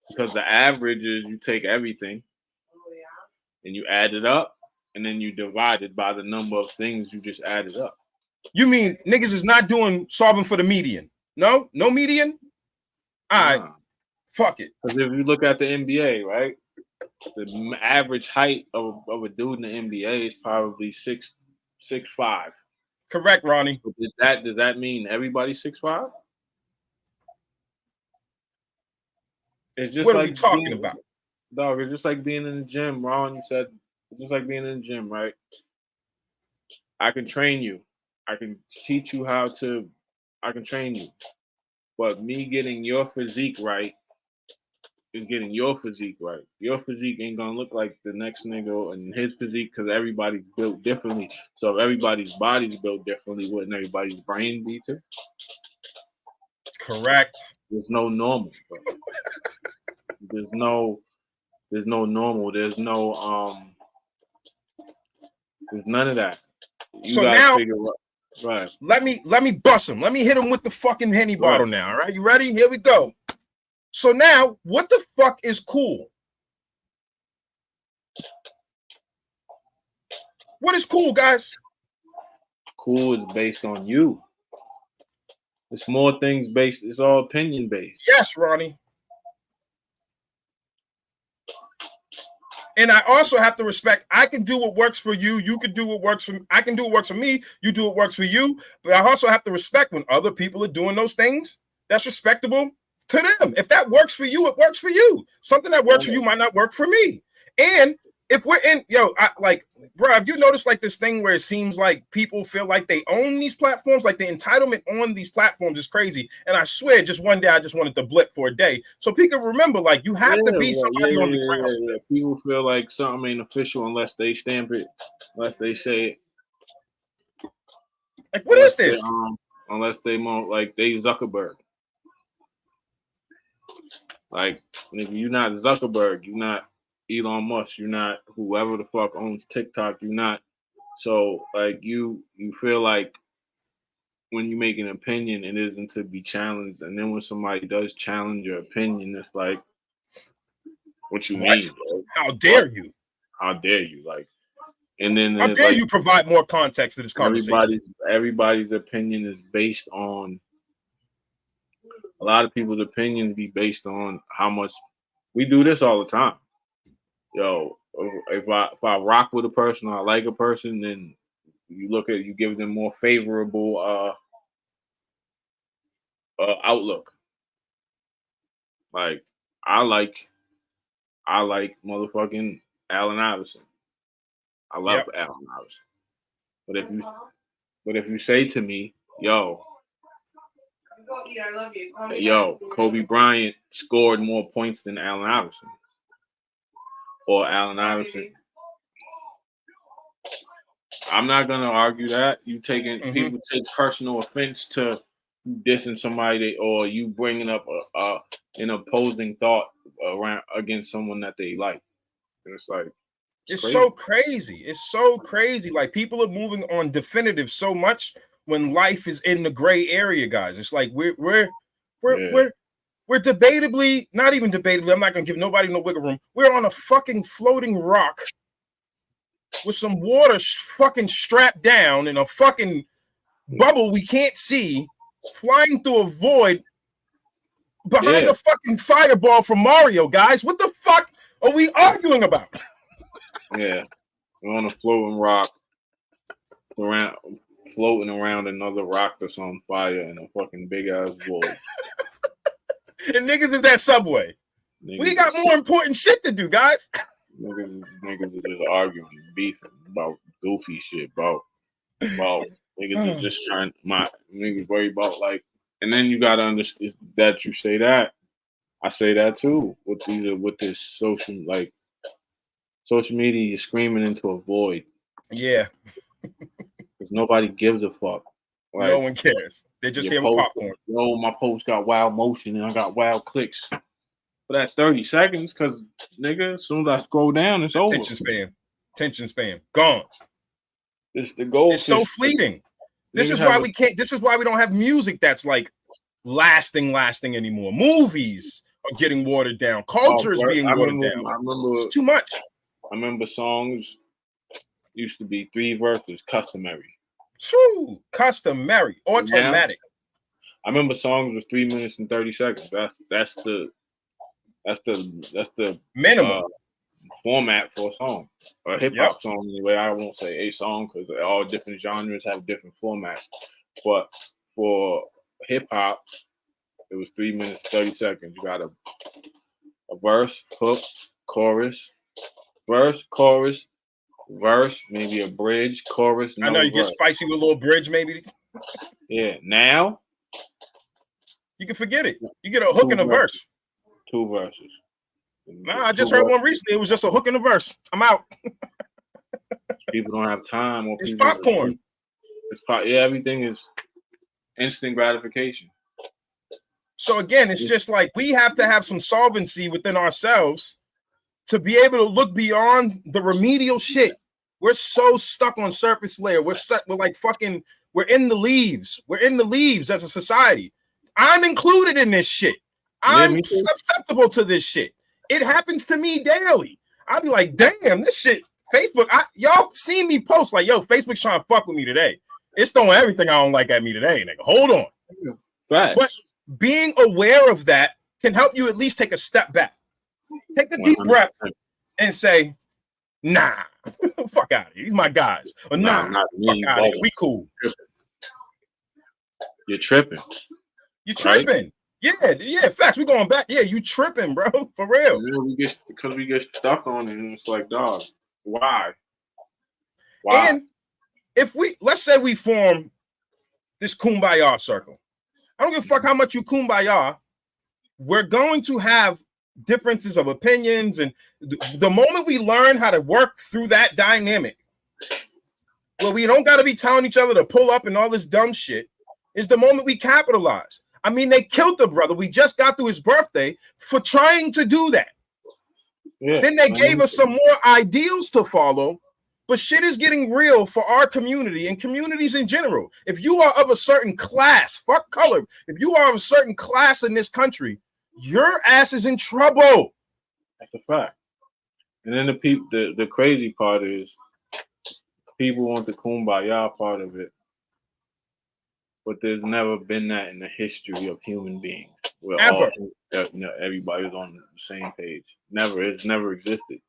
Because the average is you take everything and you add it up, and then you divide it by the number of things you just added up. You mean niggas is not solving for the median? No median? All right, fuck it. Because if you look at the NBA, right, the average height of a dude in the NBA is probably 6'5". Correct, Ronnie. But does that mean everybody's 6'5"? It's just what like are we talking about? Dog, it's just like being in the gym, Ron. You said it's just like being in the gym, right? I can train you. I can teach you I can train you. But me getting your physique right is getting your physique right. Your physique ain't gonna look like the next nigga and his physique, because everybody's built differently. So if everybody's body's built differently, wouldn't everybody's brain be too? Correct. There's no normal, bro. There's no normal. There's none of that. You so gotta now, figure out. Right. Let me bust him. Let me hit him with the fucking Henny bottle now. All right, you ready? Here we go. So now, what the fuck is cool? What is cool, guys? Cool is based on you. It's more things based. It's all opinion based. Yes, Ronnie. And I also have to respect, I can do what works for you. You can do what works for me. I can do what works for me. You do what works for you. But I also have to respect when other people are doing those things. That's respectable to them. If that works for you, it works for you. Something that works for you might not work for me. And if we're in, bro, have you noticed like this thing where it seems like people feel like they own these platforms? Like the entitlement on these platforms is crazy. And I swear, just one day I just wanted to blip for a day. So people remember, like, you have to be somebody on the ground. Yeah. People feel like something ain't official unless they stamp it, unless they say it. Like, what is this? Unless they like they Zuckerberg. Like, if you're not Zuckerberg, you're not Elon Musk, you're not whoever the fuck owns TikTok, you're not. So like you feel like when you make an opinion, it isn't to be challenged. And then when somebody does challenge your opinion, it's like, what you mean? Bro? How dare you? How dare you? Like, and then how dare you provide more context to this conversation? Everybody's opinion is based on, a lot of people's opinions be based on how much we do this all the time. Yo, if I rock with a person or I like a person, then you give them more favorable outlook. Like I like motherfucking Allen Iverson. I love Allen Iverson. But if you say to me, yo, Kobe Bryant scored more points than Allen Iverson, or Allen Iverson, I'm not gonna argue that. You taking people take personal offense to dissing somebody, or you bringing up an opposing thought against someone that they like. And it's like it's so crazy. It's so crazy. Like, people are moving on definitive so much when life is in the gray area, guys. It's like we're debatably, not even debatably, I'm not gonna give nobody no wiggle room. We're on a fucking floating rock with some water fucking strapped down in a fucking bubble we can't see, flying through a void behind a fucking fireball from Mario, guys. What the fuck are we arguing about? Yeah, we're on a floating rock, floating around another rock that's on fire in a fucking big ass void. And niggas is at Subway. We got more important shit to do, guys. Niggas are just arguing, beefing about goofy shit, about niggas are just trying. My niggas worry about, like, and then you gotta understand that you say that. I say that too with this social media. You're screaming into a void. Yeah, because nobody gives a fuck. Like, no one cares. They just hear popcorn. Yo, my post got wild motion and I got wild clicks for that 30 seconds. Because nigga, as soon as I scroll down, it's over. Attention span gone. It's the goal. It's so fleeting. This is why we can't. This is why we don't have music that's like lasting anymore. Movies are getting watered down. Culture is being watered down. It's too much. I remember songs used to be 3 verses, customary. True, customary, automatic. I remember songs was 3 minutes and 30 seconds. That's the minimum format for a song, or a hip hop song anyway. I won't say a song because all different genres have different formats. But for hip hop, it was 3 minutes 30 seconds. You got a verse, hook, chorus, verse, chorus, verse, maybe a bridge, chorus. I know you get spicy with a little bridge, maybe. Yeah, now you can forget it. You get a hook and a verse. 2 verses. Nah, I just heard one recently. It was just a hook and a verse. I'm out. People don't have time. Or it's popcorn. Everything is instant gratification. So again, it's just like we have to have some solvency within ourselves to be able to look beyond the remedial shit. We're so stuck on surface layer. We're in the leaves. We're in the leaves as a society. I'm included in this shit. I'm susceptible to this shit. It happens to me daily. I'll be like, damn, this shit, Facebook, y'all seen me post like, yo, Facebook's trying to fuck with me today. It's throwing everything I don't like at me today, nigga. Hold on. Right. But being aware of that can help you at least take a step back. Take a deep breath and say, Nah, fuck out of here. These my guys. Or nah, not fuck me. out of here. We cool. You're tripping. You tripping. Right? Yeah, facts. We going back. Yeah, you tripping, bro. For real. Because we get stuck on it, and it's like, dog, why? And if let's say we form this kumbaya circle. I don't give a fuck how much you kumbaya. We're going to have differences of opinions, and the moment we learn how to work through that dynamic, where we don't got to be telling each other to pull up and all this dumb shit, is the moment we capitalize. I mean, they killed the brother. We just got through his birthday for trying to do that. Yeah, then they gave us some more ideals to follow, but shit is getting real for our community and communities in general. If you are of a certain class, fuck color, if you are of a certain class in this country, your ass is in trouble. That's a fact. And then the crazy part is people want the kumbaya part of it, but there's never been that in the history of human beings where everybody's on the same page. It's never existed.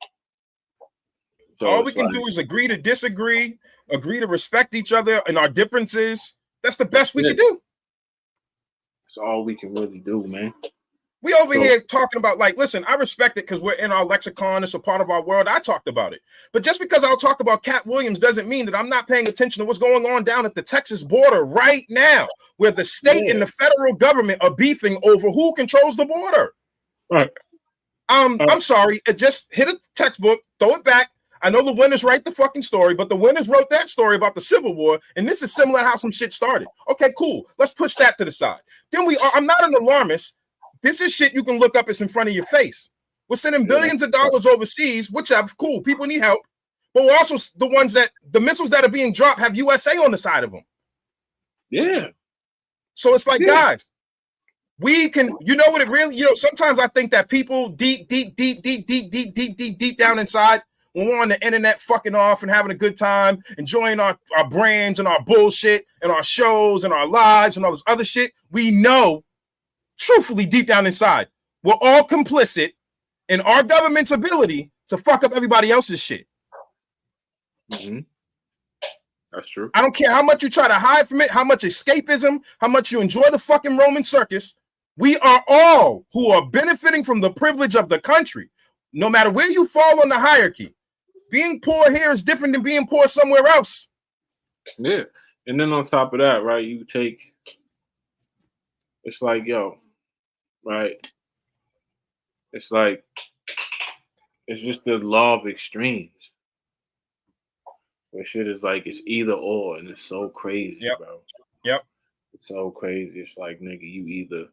So all we can do is agree to disagree, agree to respect each other and our differences. That's the best we can do. That's all we can really do, man. We over here talking about, like, listen, I respect it because we're in our lexicon. It's a part of our world. I talked about it. But just because I'll talk about Cat Williams doesn't mean that I'm not paying attention to what's going on down at the Texas border right now, where the state and the federal government are beefing over who controls the border. Right. I'm sorry. It just hit a textbook, throw it back. I know the winners write the fucking story, but the winners wrote that story about the Civil War, and this is similar to how some shit started. Okay, cool. Let's push that to the side. Then I'm not an alarmist. This is shit you can look up. It's in front of your face. We're sending billions of dollars overseas, which have cool. People need help. But we're also the missiles that are being dropped have USA on the side of them. Yeah. So it's like, guys, we can, you know what it really, sometimes I think that people deep down inside, when we're on the internet fucking off and having a good time, enjoying our brands and our bullshit and our shows and our lives and all this other shit, we know, truthfully, deep down inside, we're all complicit in our government's ability to fuck up everybody else's shit. Mm-hmm. That's true. I don't care how much you try to hide from it, how much escapism, how much you enjoy the fucking Roman circus. We are all who are benefiting from the privilege of the country, no matter where you fall on the hierarchy. Being poor here is different than being poor somewhere else. Yeah. And then on top of that, right, it's like, right? It's like, it's just the law of extremes. Where shit is like, it's either or, and it's so crazy, bro. Yep. It's so crazy. It's like, nigga, you either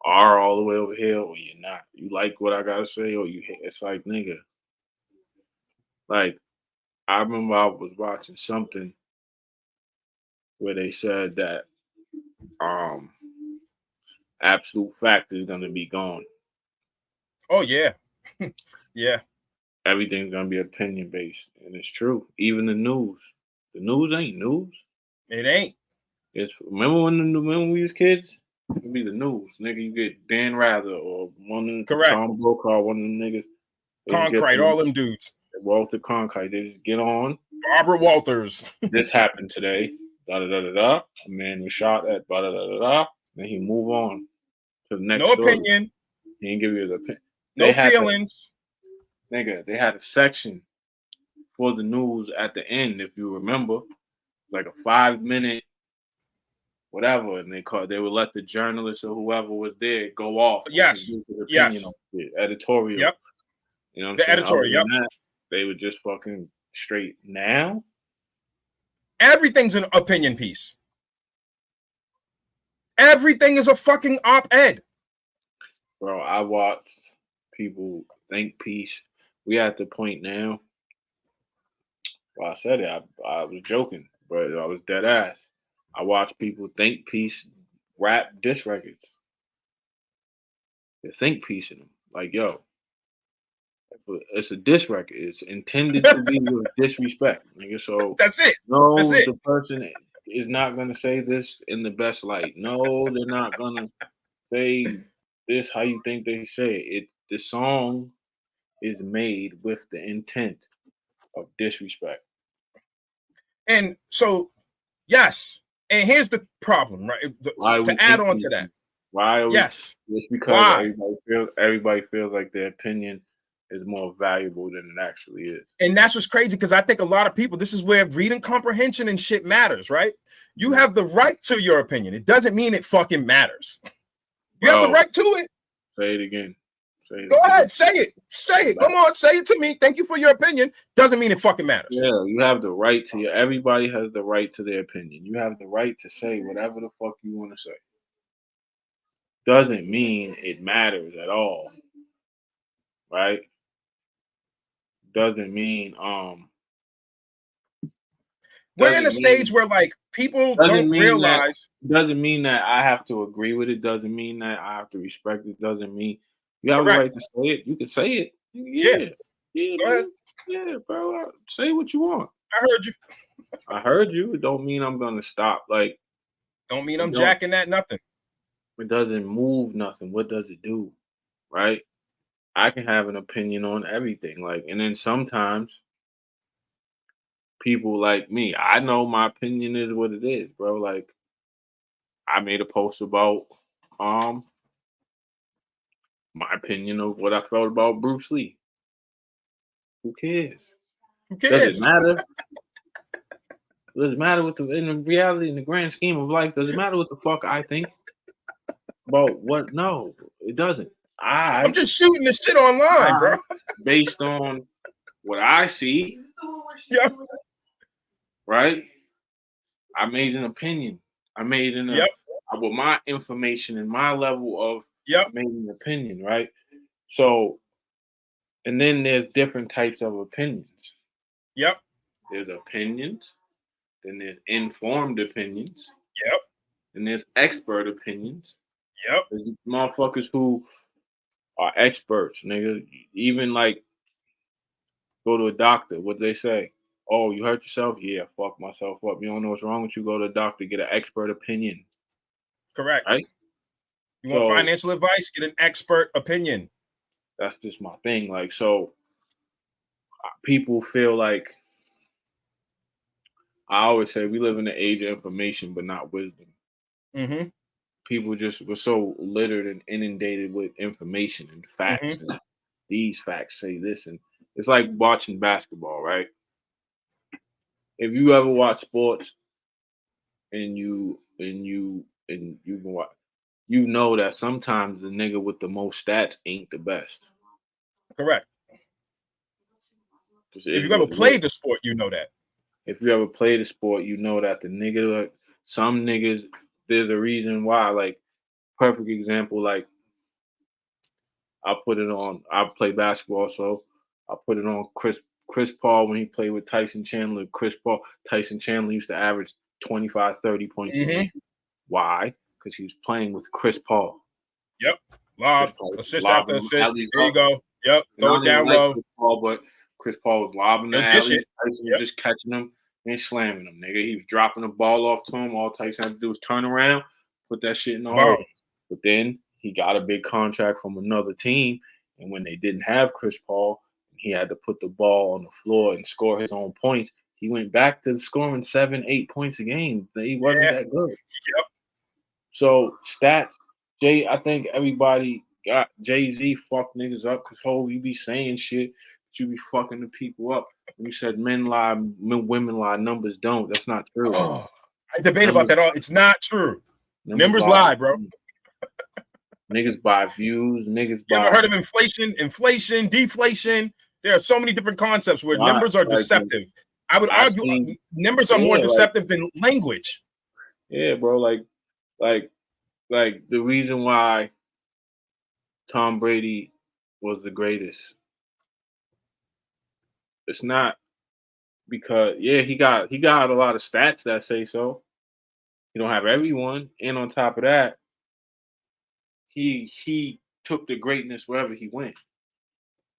are all the way over here or you're not. You like what I gotta say or you hate. It's like, nigga. Like, I remember I was watching something where they said that absolute fact is gonna be gone. Oh yeah. Yeah. Everything's gonna be opinion based, and it's true. Even the news. The news ain't news. It ain't. Remember when we was kids? It'd be the news, nigga. You get Dan Rather or one of them, Tom Brokaw, one of them niggas. Concrete, all them dudes. Walter Cronkite. They just get on. Barbara Walters. This happened today. Da da da da da. A man was shot at. Da da da da da. Then he move on to the next. No story. opinion. He didn't give you his opinion. No feelings. Nigga, they had a section for the news at the end, if you remember, like a 5-minute whatever, and they would let the journalist or whoever was there go off. Yes. Editorial. Yep. You know what I'm the saying? editorial. Yep. They would just fucking straight now. Everything's an opinion piece. Everything is a fucking op-ed. Bro, I watched people think peace. We at the point now. Well, I said it. I was joking, but I was dead ass. I watch people think peace, rap diss records. They think peace in them. Like, yo, it's a diss record. It's intended to be with disrespect. Nigga. So that's it. No, that's it. The person is not going to say this in the best light. No, they're not going to say this how you think they say it. The song is made with the intent of disrespect. And so, yes. And here's the problem, right? To add on to that. Why are we? Yes. It's because everybody feels like their opinion is more valuable than it actually is. And that's what's crazy, because I think a lot of people, this is where reading comprehension and shit matters, right? You have the right to your opinion. It doesn't mean it fucking matters. You have the right to it. Say it again. Go ahead, say it. Say it. Come on, say it to me. Thank you for your opinion. Doesn't mean it fucking matters. Yeah, you have the right to everybody has the right to their opinion. You have the right to say whatever the fuck you want to say. Doesn't mean it matters at all. Right? Doesn't mean we're in a stage where like people don't realize. Doesn't mean that I have to agree with it. Doesn't mean that I have to respect it. Doesn't mean you have the right to say it. You can say it. Yeah. Go ahead. Yeah, bro. Say what you want. I heard you. I heard you. It don't mean I'm gonna stop. Like, don't mean I'm jacking that nothing. It doesn't move nothing. What does it do? Right? I can have an opinion on everything. Like, and then sometimes people like me, I know my opinion is what it is, bro. Like, I made a post about my opinion of what I felt about Bruce Lee. Who cares? Who cares? Does it matter? Does it matter in reality, in the grand scheme of life, does it matter what the fuck I think about what? No, it doesn't. I'm just shooting this shit online, bro. Based on what I see. Yep. Right? I made an opinion. I made with my information and my level of made an opinion, right? So, and then there's different types of opinions. Yep. There's opinions. Then there's informed opinions. Yep. And there's expert opinions. Yep. There's motherfuckers who are experts, nigga. Even like go to a doctor. What they say? Oh, you hurt yourself? Yeah, fuck myself up. You don't know what's wrong with you? Go to a doctor, get an expert opinion. Correct. Right? You want financial advice? Get an expert opinion. That's just my thing. Like, so people feel like, I always say we live in the age of information, but not wisdom. Mm-hmm. People just were so littered and inundated with information and facts. Mm-hmm. And these facts say this. And it's like watching basketball, right? If you ever watch sports and you can watch, you know that sometimes the nigga with the most stats ain't the best. Correct. If you ever played the sport, you know that. If you ever played the sport, you know that the nigga, like, some niggas, there's a reason why. Like, perfect example, like, I play basketball, so I put it on Chris Paul when he played with Tyson Chandler. Tyson Chandler used to average 25, 30 points a game. Why? Because he was playing with Chris Paul. Yep. Lob, assist after assist. There you go. Yep. Throw it down low. But Chris Paul was lobbing the alley. Tyson was just catching him and slamming him, nigga. He was dropping the ball off to him. All Tyson had to do was turn around, put that shit in the hole. But then he got a big contract from another team, and when they didn't have Chris Paul, he had to put the ball on the floor and score his own points. He went back to scoring 7-8 points a game. He wasn't that good. Yep. So stats, Jay, I think everybody got Jay-Z fucked niggas up because you be saying shit, but you be fucking the people up. You said men lie, women lie, numbers don't. That's not true. Oh, I debate about that all. It's not true. Numbers lie, bro. Niggas buy views. Niggas buy. You ever heard of inflation, deflation? There are so many different concepts where numbers are deceptive. I would argue numbers are more deceptive than language. Yeah, bro. Like the reason why Tom Brady was the greatest. It's not because he got a lot of stats that say so. He don't have everyone, and on top of that, he took the greatness wherever he went.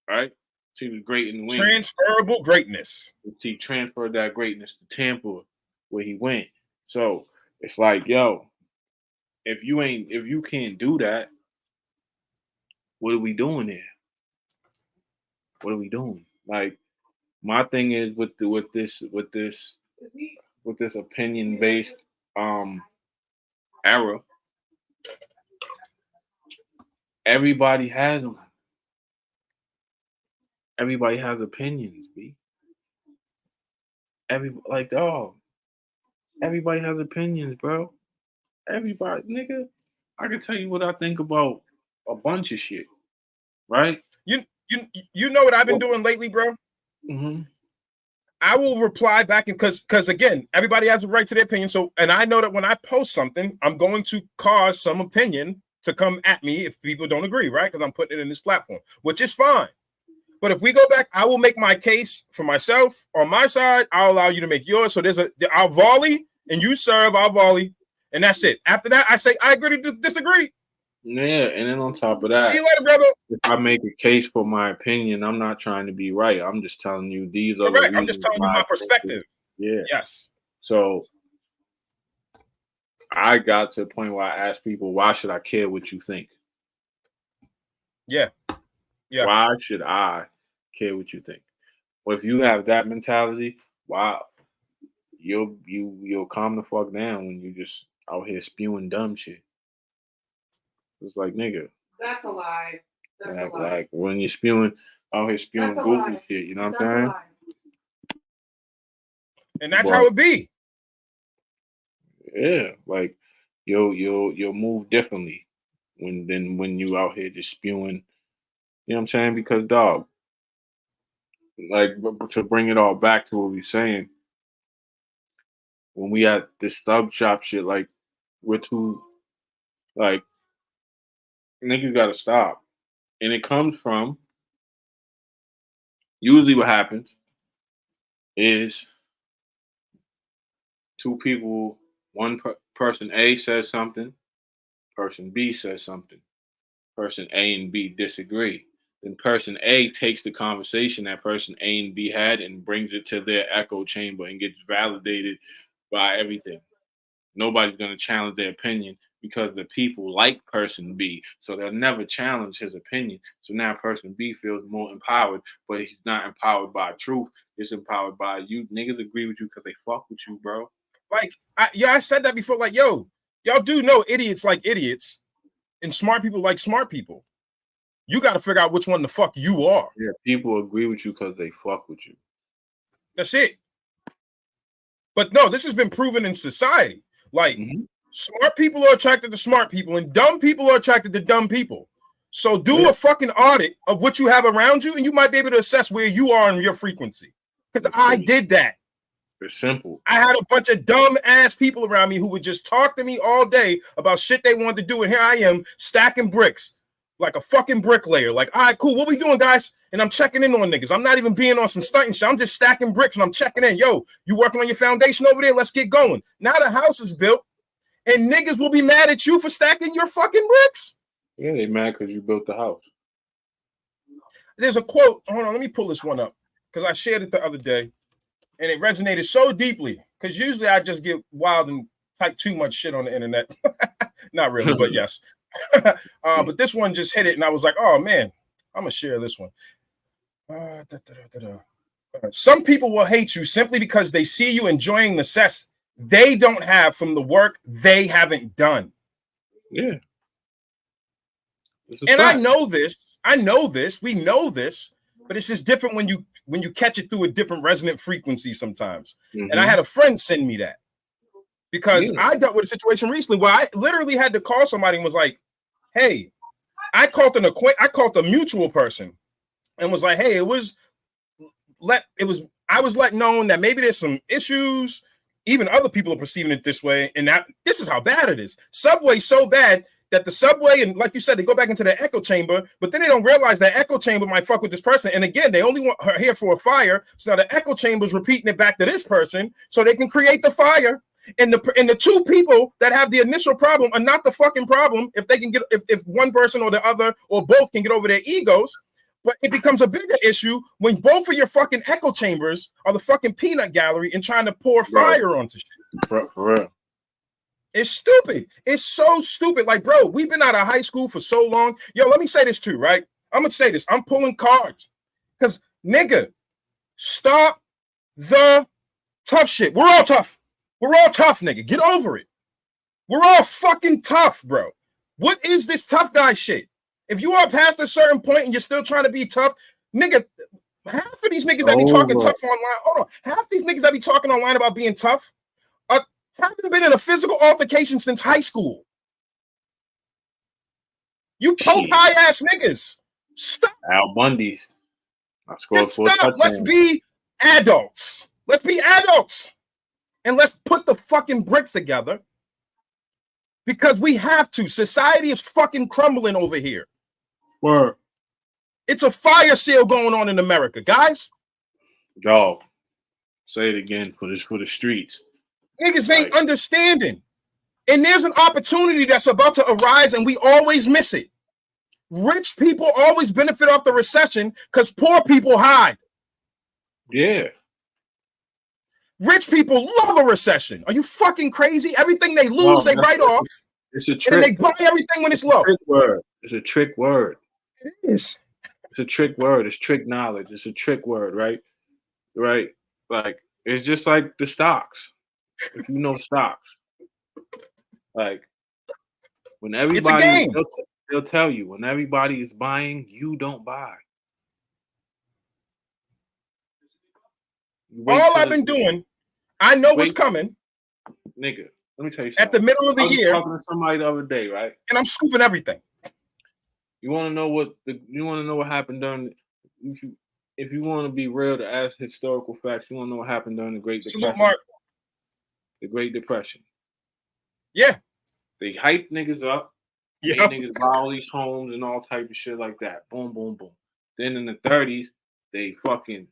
Right? So he was great in the win. Transferable greatness. He transferred that greatness to Tampa where he went. So it's like, yo, if you can't do that, what are we doing there? What are we doing? Like, My thing is with this opinion based era, everybody has them. Everybody has opinions, B. Everybody has opinions, bro. Everybody, nigga. I can tell you what I think about a bunch of shit, right? You know what I've been doing lately, bro? Mm-hmm. I will reply back because again, everybody has a right to their opinion. So, and I know that when I post something, I'm going to cause some opinion to come at me if people don't agree, right? Because I'm putting it in this platform, which is fine. But if we go back, I will make my case for myself. On my side, I'll allow you to make yours. So I'll volley and you serve, I'll volley, and that's it. After that, I say I agree to disagree. Yeah, and then on top of that, see you later, brother. If I make a case for my opinion, I'm not trying to be right. I'm just telling you these are correct. I'm just telling you my perspective. Yeah. Yes. So I got to the point where I ask people, why should I care what you think? Yeah. Yeah. Why should I care what you think? Well, if you have that mentality, wow, you'll calm the fuck down when you just out here spewing dumb shit. It's like, nigga. That's a lie. That's a lie. Like when you're out here spewing goofy shit, you know what I'm saying? And that's how it be. Yeah, like you'll move differently when you out here just spewing, you know what I'm saying? Because dog, like to bring it all back to what we're saying, when we at this sub shop shit, like we're too like niggas gotta stop. And it comes from usually what happens is two people, person A says something, person B says something, person A and B disagree. Then person A takes the conversation that person A and B had and brings it to their echo chamber and gets validated by everything. Nobody's going to challenge their opinion because the people like person B, so they'll never challenge his opinion. So now person B feels more empowered, but he's not empowered by truth. It's empowered by you. Niggas agree with you because they fuck with you, bro. Like, I said that before. Like, yo, y'all do know idiots like idiots and smart people like smart people. You got to figure out which one the fuck you are. Yeah, people agree with you because they fuck with you. That's it. But no, this has been proven in society. Like, smart people are attracted to smart people and dumb people are attracted to dumb people. So do a fucking audit of what you have around you and you might be able to assess where you are in your frequency. Because I did that. It's simple. I had a bunch of dumb ass people around me who would just talk to me all day about shit they wanted to do. And here I am stacking bricks like a fucking bricklayer. Like, all right, cool. What we doing, guys? And I'm checking in on niggas. I'm not even being on some stunting shit. I'm just stacking bricks and I'm checking in. Yo, you working on your foundation over there? Let's get going. Now the house is built and niggas will be mad at you for stacking your fucking bricks. Yeah, they mad because you built the house. There's a quote. Hold on, let me pull this one up because I shared it the other day and it resonated so deeply because usually I just get wild and type too much shit on the internet. Not really, but yes. But this one just hit it and I was like, oh man, I'm gonna share this one. Some people will hate you simply because they see you enjoying the success they don't have from the work they haven't done. Yeah. And I know this, we know this, but it's just different when you catch it through a different resonant frequency sometimes. And I had a friend send me that because I dealt with a situation recently where I literally had to call somebody and was like, hey, I called a mutual person and was like, hey, I was let known that maybe there's some issues. Even other people are perceiving it this way. And this is how bad it is. Subway's so bad that the subway, and like you said, they go back into the echo chamber, but then they don't realize that echo chamber might fuck with this person. And again, they only want her here for a fire. So now the echo chamber is repeating it back to this person so they can create the fire. And the two people that have the initial problem are not the fucking problem if they can get if one person or the other or both can get over their egos. But it becomes a bigger issue when both of your fucking echo chambers are the fucking peanut gallery and trying to pour fire onto shit. For real. It's stupid. It's so stupid. Like, bro, we've been out of high school for so long. Yo, let me say this too, right? I'm going to say this. I'm pulling cards. Because, nigga, Stop the tough shit. We're all tough. We're all tough, nigga. Get over it. We're all fucking tough, bro. What is this tough guy shit? If you are past a certain point and you're still trying to be tough, nigga, half of these niggas that be talking tough online, hold on, half these niggas that be talking online about being tough haven't been in a physical altercation since high school. You poke high ass niggas. Stop. Al Bundy. I scored Just for a stop. touchdown. Let's be adults. Let's be adults. And let's put the fucking bricks together. Because we have to. Society is fucking crumbling over here. Word. It's a fire sale going on in America, guys. Dog. Say it again for the streets. Niggas ain't understanding. And there's an opportunity that's about to arise and we always miss it. Rich people always benefit off the recession because poor people hide. Yeah. Rich people love a recession. Are you fucking crazy? Everything they lose, they write off. It's a trick. And they buy everything when it's low. Trick word. It's a trick word. It is. It's a trick word. It's trick knowledge. It's a trick word, right? Right? Like, it's just like the stocks. If you know stocks. Like, when everybody, they'll tell you, when everybody is buying, you don't buy. All I've been doing, I know what's coming. Nigga, let me tell you something. At the middle of the year. I was talking to somebody the other day, right? And I'm scooping everything. You want to know what happened during, if you want to be real to ask historical facts, you want to know what happened during the Great Depression. Mark. The Great Depression. Yeah. They hype niggas up. Yeah. Niggas buy all these homes and all type of shit like that. Boom, boom, boom. Then in the 30s, they fucking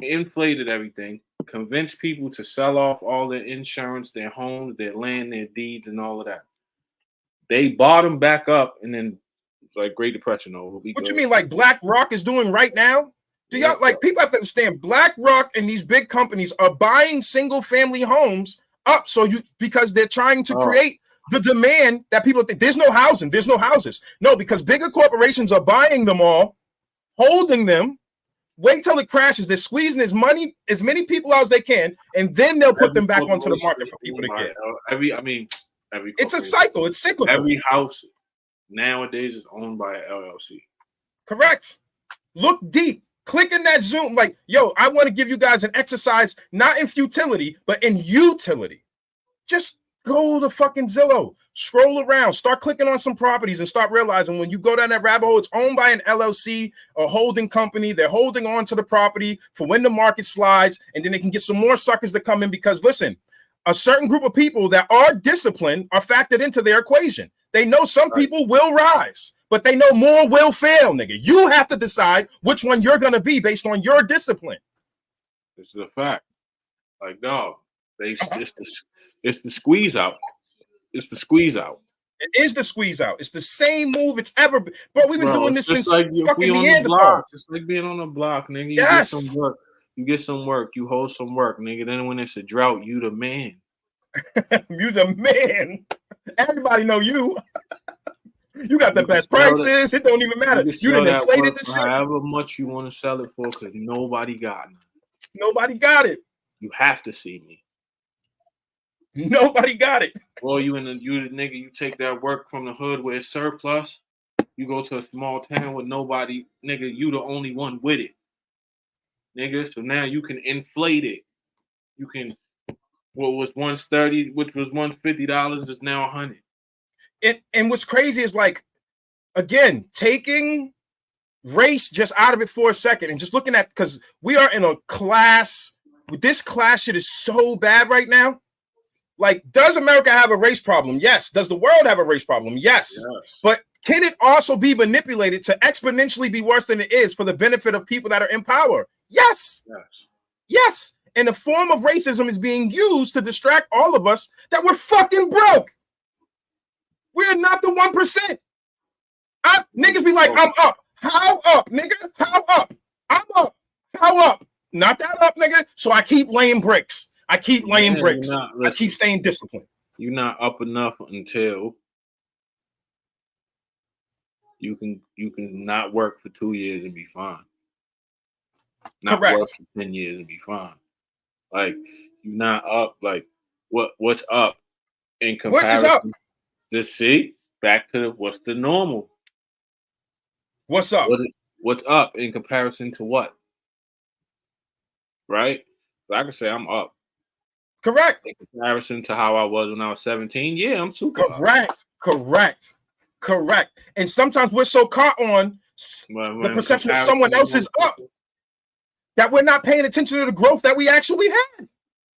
inflated everything, convinced people to sell off all their insurance, their homes, their land, their deeds, and all of that. They bought them back up, and then like Great Depression over. What you mean, like BlackRock is doing right now? Do y'all like people have to understand? BlackRock and these big companies are buying single-family homes up, because they're trying to create the demand that people think there's no housing, there's no houses. No, because bigger corporations are buying them all, holding them. Wait till it crashes. They're squeezing as many people out as they can, and then they'll put them back onto the market for people to get. Every it's a cycle. It's cyclical. Every house nowadays is owned by an LLC. Correct. Look deep. Click in that Zoom. Like, yo, I want to give you guys an exercise, not in futility, but in utility. Just go to fucking Zillow. Scroll around. Start clicking on some properties and start realizing when you go down that rabbit hole, it's owned by an LLC, a holding company. They're holding on to the property for when the market slides, and then they can get some more suckers to come in because, listen, a certain group of people that are disciplined are factored into their equation. They know some people will rise, but they know more will fail, nigga. You have to decide which one you're going to be based on your discipline. This is a fact. Like, dog, it's the squeeze out. It's the squeeze out. It is the squeeze out. It's the same move it's ever been. But we've been doing this since fucking Neanderthals. It's like being on the block, nigga. Yes. You get some work. You hold some work, nigga. Then when it's a drought, you the man. You the man. Everybody know you. You got the best prices. It don't even matter. You done inflated the shit. However much you want to sell it for, because nobody got it. Nobody got it. You have to see me. Nobody got it. Well, you the nigga, you take that work from the hood where it's surplus. You go to a small town with nobody, nigga, you the only one with it. Nigga, so now you can inflate it. You can, what was once $30, which was once $50, is now $100. And what's crazy is, like, again, taking race just out of it for a second and just looking at, because we are in a class, this class shit is so bad right now. Like, does America have a race problem? Yes. Does the world have a race problem? Yes. But can it also be manipulated to exponentially be worse than it is for the benefit of people that are in power? Yes. Yes. And the form of racism is being used to distract all of us that we're fucking broke. We're not the 1%. Niggas be like, I'm up. How up, nigga? How up? I'm up. How up? Not that up, nigga. So I keep laying bricks. I keep staying disciplined. You're not up enough until you can not work for 2 years and be fine. not Correct. work for 10 years and be fine. Like you're not up. Like what's up in What is comparison? up? Just see back to what's the normal. What's up? What's up in comparison to what? Right? So I can say I'm up. Correct. In comparison to how I was when I was 17, yeah, I'm super Correct. Correct. Correct. And sometimes we're so caught on the perception of someone else is up that we're not paying attention to the growth that we actually had.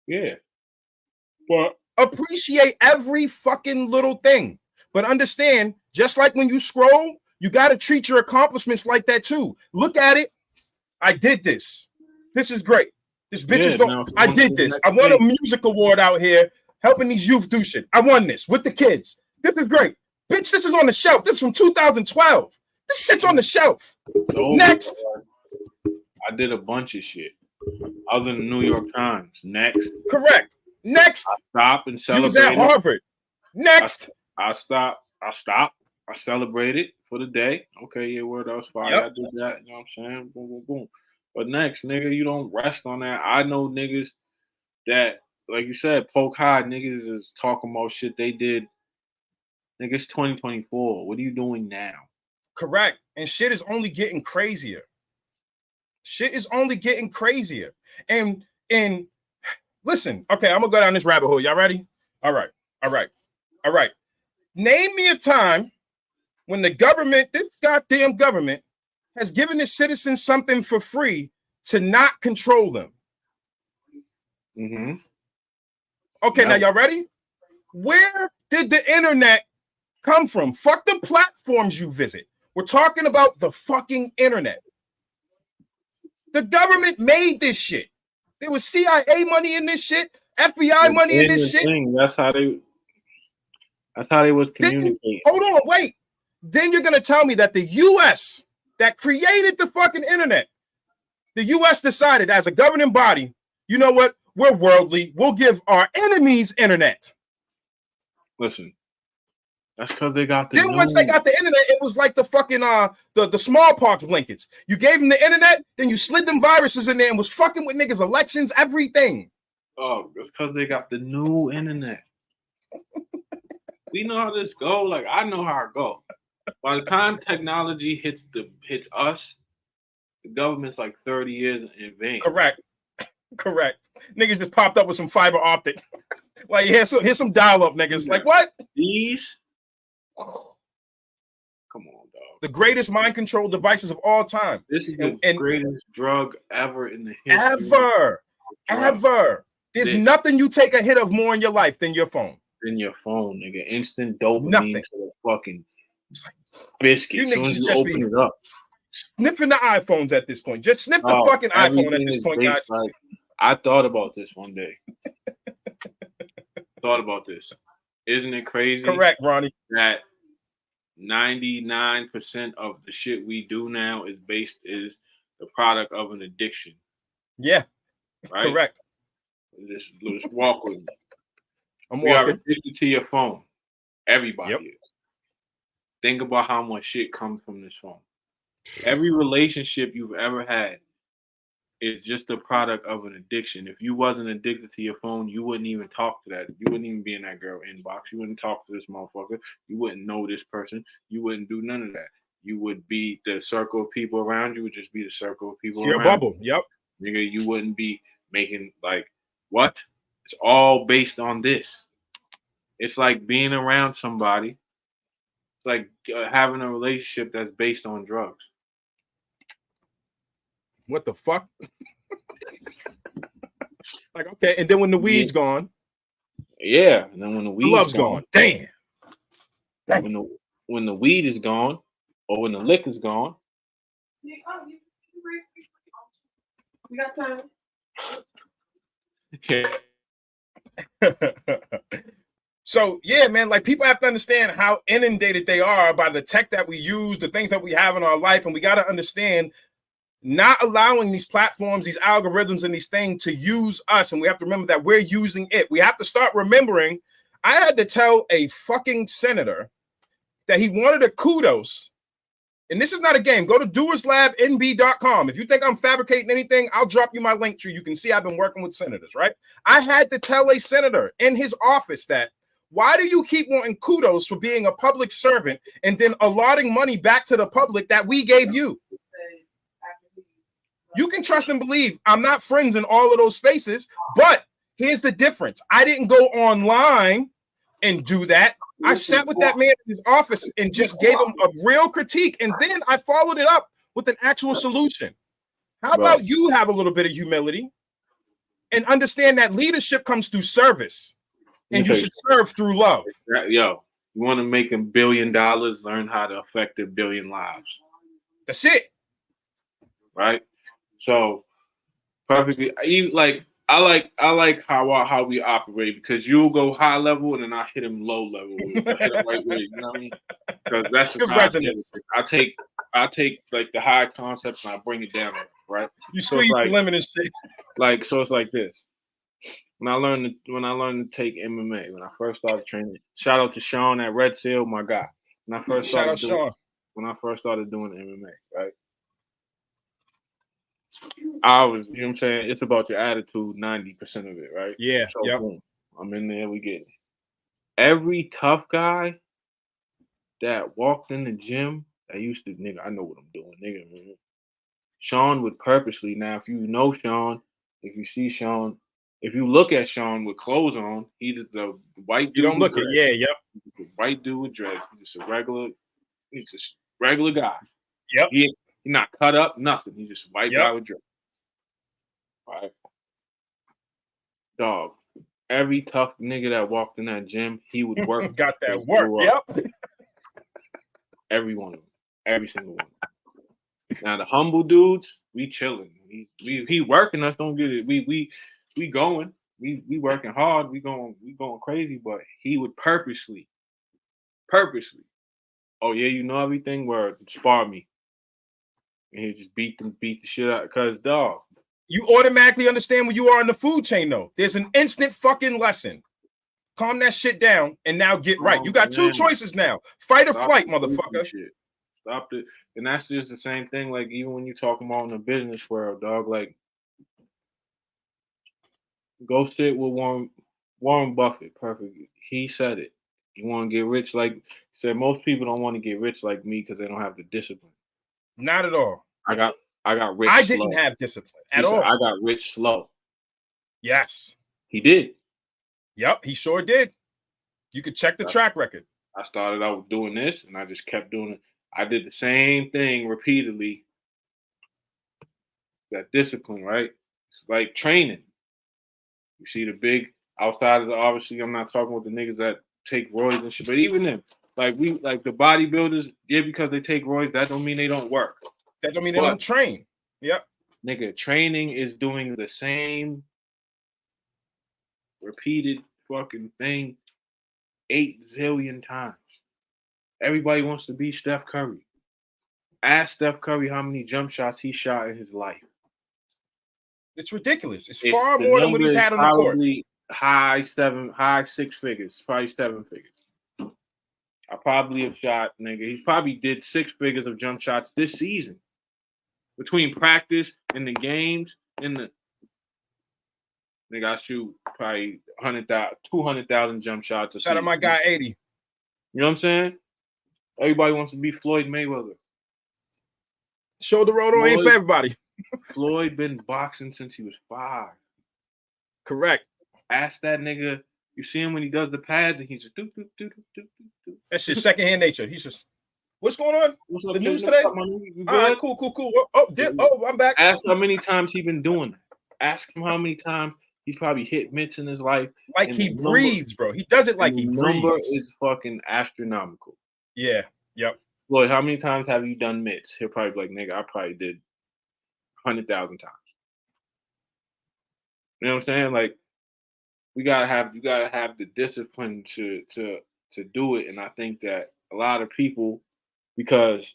Yeah. But appreciate every fucking little thing. But understand, just like when you scroll, you got to treat your accomplishments like that too. Look at it. I did this. This is great. This bitch is going. I did this. I won a music award out here helping these youth do shit. I won this with the kids. This is great. Bitch, this is on the shelf. This is from 2012. This shit's on the shelf. Next. I did a bunch of shit. I was in the New York Times. Next. Correct. Next. I stopped and celebrated. You was at Harvard. Next. I stopped. I celebrated for the day. Okay, yeah, word, that was fine. Yep. I did that. You know what I'm saying? Boom, boom, boom. But next, nigga, you don't rest on that. I know niggas that, like you said, poke high niggas is talking about shit they did. Nigga, it's 2024. What are you doing now? Correct. And shit is only getting crazier. Shit is only getting crazier. And listen, okay, I'm gonna go down this rabbit hole. Y'all ready? All right. Name me a time when the government, this goddamn government, has given its citizens something for free to not control them. Mm-hmm. Okay, Now y'all ready? Where did the internet come from? Fuck the platforms you visit. We're talking about the fucking internet. The government made this shit. There was CIA money in this shit, FBI money in this shit. That's how they was communicating. Hold on, wait. Then you're gonna tell me that the US that created the fucking internet, the US decided as a governing body, you know what? We're worldly. We'll give our enemies internet. Listen, that's because they got the. Then once they got the internet, it was like the fucking the smallpox blankets. You gave them the internet, then you slid them viruses in there and was fucking with niggas' elections, everything. Oh, it's because they got the new internet. We know how this go. Like I know how it go. By the time technology hits us, the government's like 30 years in advance. Correct. Niggas just popped up with some fiber optic. Like here's some dial-up niggas. Like what? These? Come on, dog. The greatest mind control devices of all time. This is the greatest drug ever in the history. Ever. There's nothing you take a hit of more in your life than your phone. Than your phone, nigga. Instant dopamine Nothing. to the fucking biscuit. You niggas you just open be it up. Sniffing the iPhones at this point. Just sniff the fucking iPhone at this point, guys. Like, I thought about this one day. Thought about this. Isn't it crazy? Correct, Ronnie. That 99% of the shit we do now is the product of an addiction. Yeah. Right? Correct. Just walk with me. I'm walking. walking. You are addicted to your phone. Everybody is. Think about how much shit comes from this phone. Every relationship you've ever had is just a product of an addiction. If you wasn't addicted to your phone, you wouldn't even talk to that. You wouldn't even be in that girl inbox. You wouldn't talk to this motherfucker. You wouldn't know this person. You wouldn't do none of that. You would be the circle of people around you would just be the circle of people your around bubble. you. Yep. Nigga, you wouldn't be making like what? It's all based on this. It's like being around somebody. It's like having a relationship that's based on drugs. What the fuck? Like, okay, and then when the weed's gone. Yeah, and then when the weed's love's gone. Damn. When the weed is gone, or when the liquor's gone. You got time? Yeah. So yeah, man, like people have to understand how inundated they are by the tech that we use, the things that we have in our life, and we got to understand not allowing these platforms, these algorithms, and these things to use us, and we have to remember that we're using it. We have to start remembering. I had to tell a fucking senator that he wanted a kudos And this is not a game. Go to doerslabnb.com. If you think I'm fabricating anything, I'll drop you my link tree. You can see I've been working with senators, right? I had to tell a senator in his office that, why do you keep wanting kudos for being a public servant and then allotting money back to the public that we gave you? You can trust and believe I'm not friends in all of those spaces, but here's the difference. I didn't go online and do that. I sat with that man in his office and just gave him a real critique, and then I followed it up with an actual solution. How about you have a little bit of humility and understand that leadership comes through service, and you should serve through love. Yo, you want to make $1 billion, learn how to affect 1 billion lives. That's it. Right? So, perfectly. I like how we operate, because you'll go high level and then I hit him low level. I hit him right way, you know what I mean? Because that's just good resonance. I take like the high concepts and I bring it down, right? You squeeze the lemon and shit. Like, so it's like this. When I learned to take MMA, when I first started training, shout out to Sean at Red Seal, my guy. When I first started doing MMA, right? I was, you know what I'm saying? It's about your attitude, 90% of it, right? Yeah. So boom, I'm in there, we get it. Every tough guy that walked in the gym, I used to, nigga, I know what I'm doing, nigga. Man. Sean would purposely, now if you know Sean, if you see Sean, if you look at Sean with clothes on, he's the white dude. You don't look at, The white dude with dreads. He's just a regular guy. Yep. He's not cut up, nothing. He's just a white guy with dreads. All right. Dog. Every tough nigga that walked in that gym, he would work. Got that work. Yep. Every one of them. Every single one. Now the humble dudes, we chilling. We working us, don't get it. We going. We working hard. We going crazy, but he would purposely. Oh yeah, you know everything. Where spar me. And he just beat the shit out. Cause dog. You automatically understand where you are in the food chain, though. There's an instant fucking lesson. Calm that shit down and now get right. You got two choices now. Fight or flight, motherfucker. Stop it. And that's just the same thing. Like, even when you talking about in the business world, dog, like, go sit with Warren Buffett. Perfect. He said it. You want to get rich, like, he said, most people don't want to get rich like me because they don't have the discipline. Not at all. I got rich. I didn't have discipline at all. I got rich slow. Yes. He did. Yep, he sure did. You could check the track record. I started out doing this, and I just kept doing it. I did the same thing repeatedly. That discipline, right? It's like training. You see the big outside of the, obviously, I'm not talking with the niggas that take roids and shit, but even them, like the bodybuilders, because they take roids, that don't mean they don't work. That don't mean they don't train. Yep. Nigga, training is doing the same repeated fucking thing 8 zillion times. Everybody wants to be Steph Curry. Ask Steph Curry how many jump shots he shot in his life. It's ridiculous. It's far more than what he's had on the court. High 6 figures, probably 7 figures. I probably have shot, nigga. He probably did 6 figures of jump shots this season. Between practice and the games, nigga, I shoot probably 200,000 jump shots. Shout out my guy 80. You know what I'm saying? Everybody wants to be Floyd Mayweather. Shoulder roll ain't for everybody. Floyd been boxing since he was 5. Correct. Ask that nigga. You see him when he does the pads and he's just do. That's just secondhand nature. He's just, what's going on? What's up, the news today? All right, cool. I'm back. Ask how many times he been doing that. Ask him how many times he's probably hit mitts in his life. Like he breathes, bro. He does it like he breathes. The number is fucking astronomical. Yeah. Yep. Lloyd, how many times have you done mitts? He'll probably be like, nigga, I probably did 100,000 times. You know what I'm saying? Like, you gotta have the discipline to do it. And I think that a lot of people, because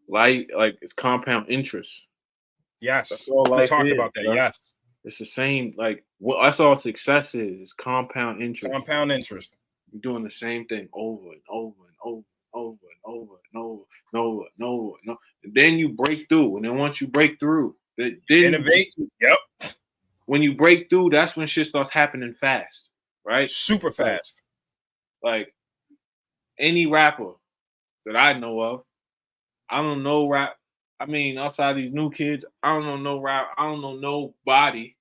like it's compound interest. Yes. That's all we talked about that. Right? Yes. It's the same, like what that's all success is compound interest. Compound interest. You're doing the same thing over and over and over and over and over and over and over and over and over. And then you break through. And then once you break through, then Innovate. Yep. When you break through, that's when shit starts happening fast, right? Super fast. Like any rapper that I know of, I don't know rap. I mean, outside these new kids, I don't know no rap. I don't know nobody.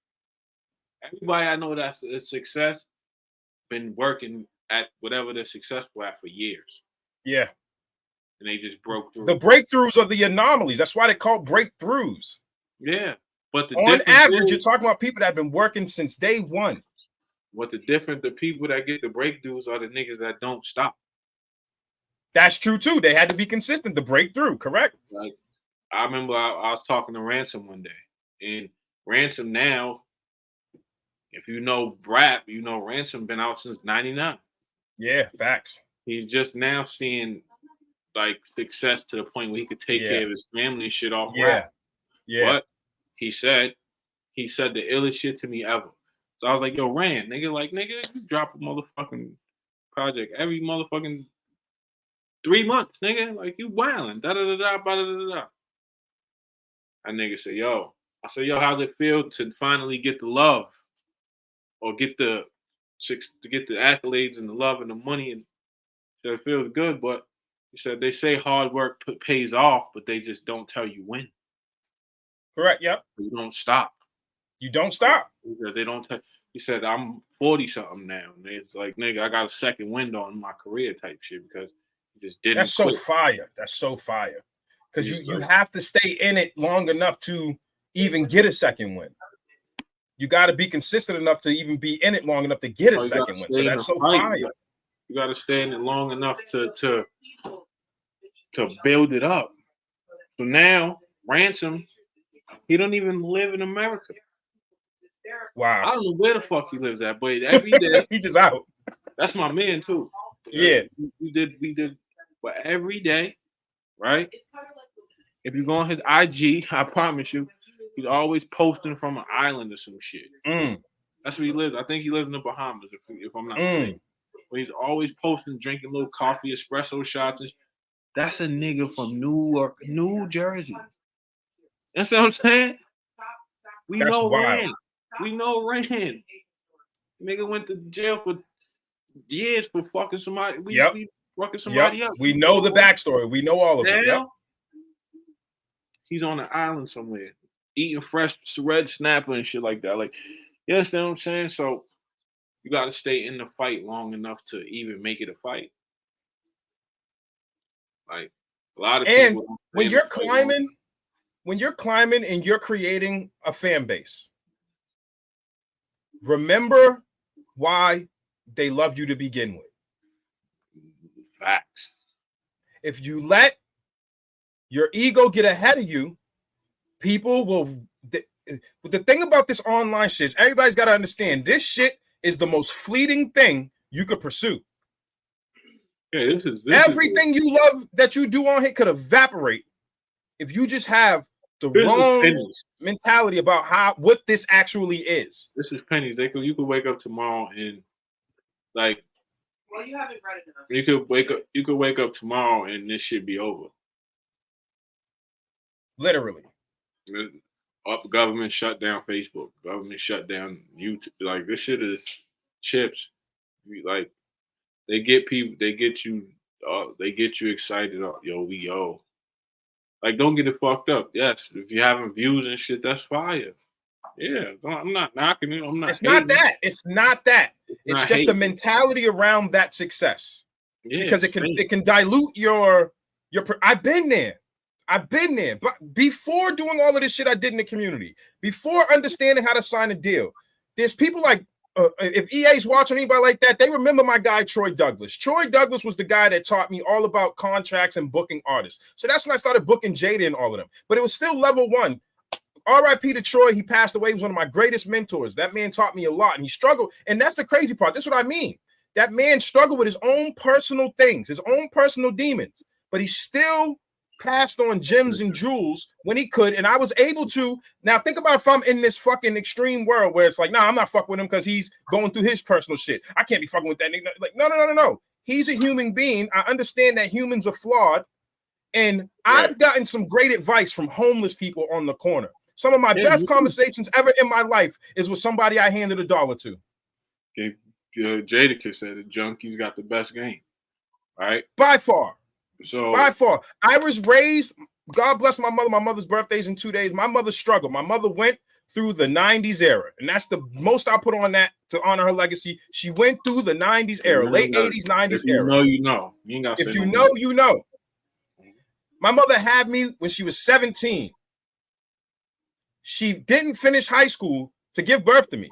Everybody I know that's a success been working at whatever they're successful at for years. Yeah. And they just broke through. The breakthroughs are the anomalies. That's why they call breakthroughs. Yeah. But on average, you're talking about people that have been working since day one. What the people that get the breakthroughs are the niggas that don't stop. That's true too. They had to be consistent to break through, correct? Like I remember I was talking to Ransom one day, and Ransom now, if you know rap, you know Ransom been out since '99. Yeah, facts. He's just now seeing like success to the point where he could take care of his family and shit off rap. Yeah. But he said the illest shit to me ever. So I was like, yo, Rand, nigga, you drop a motherfucking project every motherfucking 3 months, nigga. Like, you wildin', da-da-da-da. That nigga said, yo. I said, yo, how's it feel to finally get the love? Or get the accolades and the love and the money? And so it feels good, but he said, they say hard work pays off, but they just don't tell you when. Correct, yep. You don't stop. You don't stop. Because they don't tell. He said, I'm 40-something now. And it's like, nigga, I got a second window on my career type shit because he just didn't That's quit. so fire. That's so fire. Because you have to stay in it long enough to even get a second win. You got to be consistent enough to even be in it long enough to get a second win. So that's so fire. You got to stay in it long enough to build it up. So now, Ransom, he don't even live in America. Wow. I don't know where the fuck he lives at, but every day he just out. That's my man too. Yeah. We did, but every day, right? If you go on his IG, I promise you, he's always posting from an island or some shit. That's where he lives. I think he lives in the Bahamas, if I'm not mistaken. But he's always posting, drinking a little coffee, espresso shots. That's a nigga from Newark, New Jersey. That's what I'm saying? We know Rand. We know Rand. Nigga went to jail for years for fucking somebody. We fucking somebody up. We know the backstory. We know all of it. Yep. He's on an island somewhere, eating fresh red snapper and shit like that. Like, you understand what I'm saying? So you got to stay in the fight long enough to even make it a fight. Like a lot of and people. When you're climbing and you're creating a fan base, remember why they love you to begin with. Facts. If you let your ego get ahead of you, people will. The thing about this online shit is everybody's got to understand this shit is the most fleeting thing you could pursue. Yeah, this everything you love that you do on here could evaporate if you just have the wrong mentality about what this actually is. This is pennies. You could wake up tomorrow and like. Well, you haven't read enough. You could wake up tomorrow and this shit be over. Literally. Government shut down Facebook. Government shut down YouTube. Like this shit is chips. Like they get people. They get you excited. Yo. Like don't get it fucked up. Yes, if you're having views and shit, that's fire. Yeah, I'm not knocking it. I'm not. It's hating. Not that. It's not that. It's just hating. the mentality around that success. Yeah, because it can dilute your. I've been there. But before doing all of this shit I did in the community, before understanding how to sign a deal, there's people like if EA's watching anybody like that, they remember my guy Troy Douglas. Troy Douglas was the guy that taught me all about contracts and booking artists. So that's when I started booking Jada and all of them. But it was still level one. R.I.P. to Troy. He passed away. He was one of my greatest mentors. That man taught me a lot, and he struggled. And that's the crazy part. That's what I mean. That man struggled with his own personal things, his own personal demons, but he still passed on gems and jewels when he could, and I was able to. Now think about if I'm in this fucking extreme world where it's like, nah, I'm not fucking with him because he's going through his personal shit. I can't be fucking with that nigga. Like, no. He's a human being. I understand that humans are flawed. And I've gotten some great advice from homeless people on the corner. Some of my best conversations ever in my life is with somebody I handed $1 to. Okay. Jadakiss said the junkies got the best game, right? By far. So by far. I was raised, God bless my mother. My mother's birthday's in 2 days. My mother struggled. My mother went through the 90s era. And that's the most I put on that to honor her legacy. She went through the 90s era, late 80s, 90s if you era. know, you know. You ain't gotta if say you no know, more. you know. My mother had me when she was 17. She didn't finish high school to give birth to me.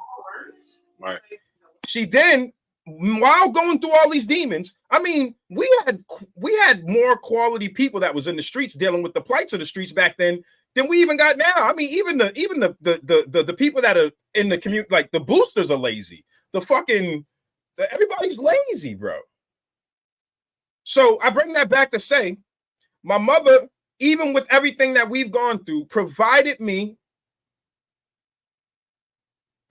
Right. She then, while going through all these demons, I mean, we had more quality people that was in the streets dealing with the plights of the streets back then than we even got now. I mean, even the people that are in the community, like the boosters are lazy. Everybody's lazy, bro. So I bring that back to say, my mother, even with everything that we've gone through, provided me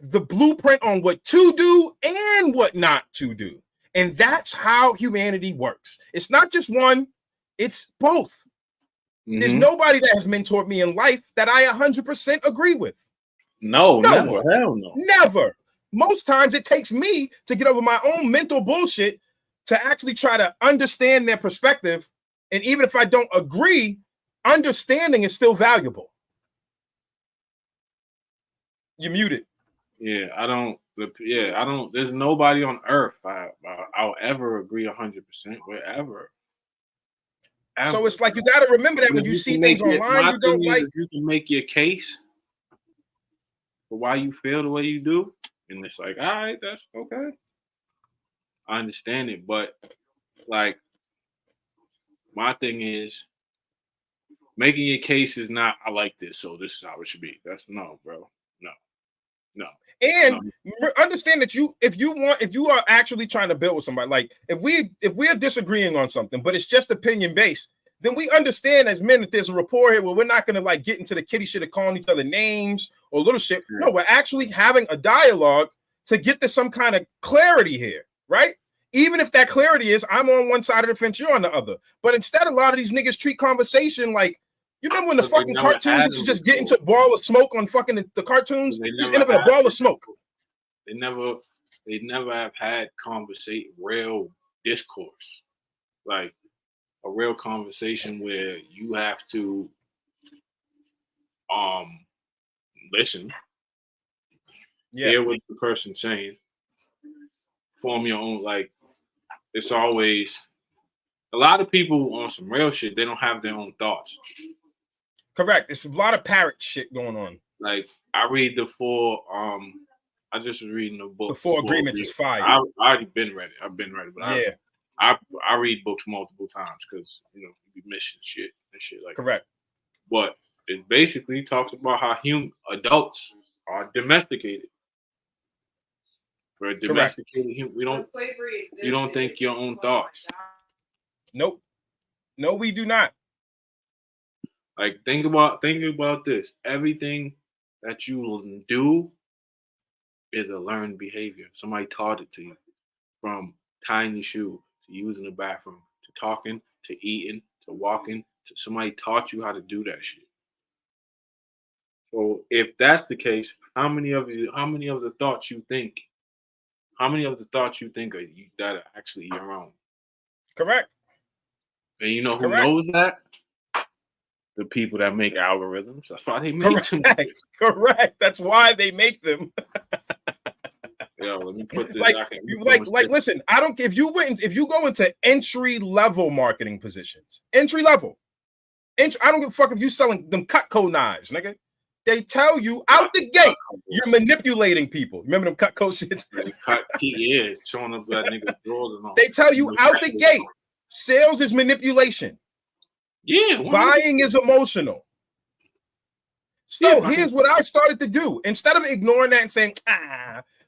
the blueprint on what to do and what not to do. And that's how humanity works. It's not just one, it's both. Mm-hmm. There's nobody that has mentored me in life that I 100% agree with. No, never. Hell no. Never. Most times it takes me to get over my own mental bullshit to actually try to understand their perspective. And even if I don't agree, understanding is still valuable. You're muted. Yeah, I don't. There's nobody on earth I'll ever agree 100% with ever. So it's like you got to remember that when you see things online, you don't like. You can make your case for why you feel the way you do, and it's like, all right, that's okay. I understand it, but like, my thing is making your case is not, I like this, so this is how it should be. That's no, bro. No. And understand that if you are actually trying to build with somebody, like if we're disagreeing on something, but it's just opinion based, then we understand as men that there's a rapport here where we're not going to like get into the kitty shit of calling each other names or little shit. Yeah. No, we're actually having a dialogue to get to some kind of clarity here, right? Even if that clarity is I'm on one side of the fence, you're on the other. But instead, a lot of these niggas treat conversation like, you remember when the fucking cartoons used to just get into a ball of smoke on fucking the cartoons? Just end up in a ball of smoke. They never have had real discourse, like a real conversation where you have to listen, hear what the person's saying, form your own. Like, it's always a lot of people on some real shit. They don't have their own thoughts. Correct. It's a lot of parrot shit going on. Like, I read the four. I just was reading the book. The Four Agreements is fire. I already been read it. I've been read it, but I read books multiple times because you be missing shit and shit like. Correct. That. But it basically talks about how adults are domesticated. We're domesticated. We don't. You don't think your own thoughts. Nope. No, we do not. Like, think about this. Everything that you do is a learned behavior. Somebody taught it to you. From tying your shoe, to using the bathroom, to talking, to eating, to walking, to somebody taught you how to do that shit. So if that's the case, how many of the thoughts you think are that are actually your own? Correct. And you know who knows that? The people that make algorithms. That's why they make them. Correct. That's why they make them. Yo, let me put this. Listen. I don't. If you go into entry level marketing positions, I don't give a fuck if you selling them Cutco knives, nigga. They tell you out the gate you're manipulating people. Remember them Cutco shits? Showing up that nigga's drawers and all. They tell you out the gate, sales is manipulation. Yeah, buying is emotional. So here's what I started to do. Instead of ignoring that and saying,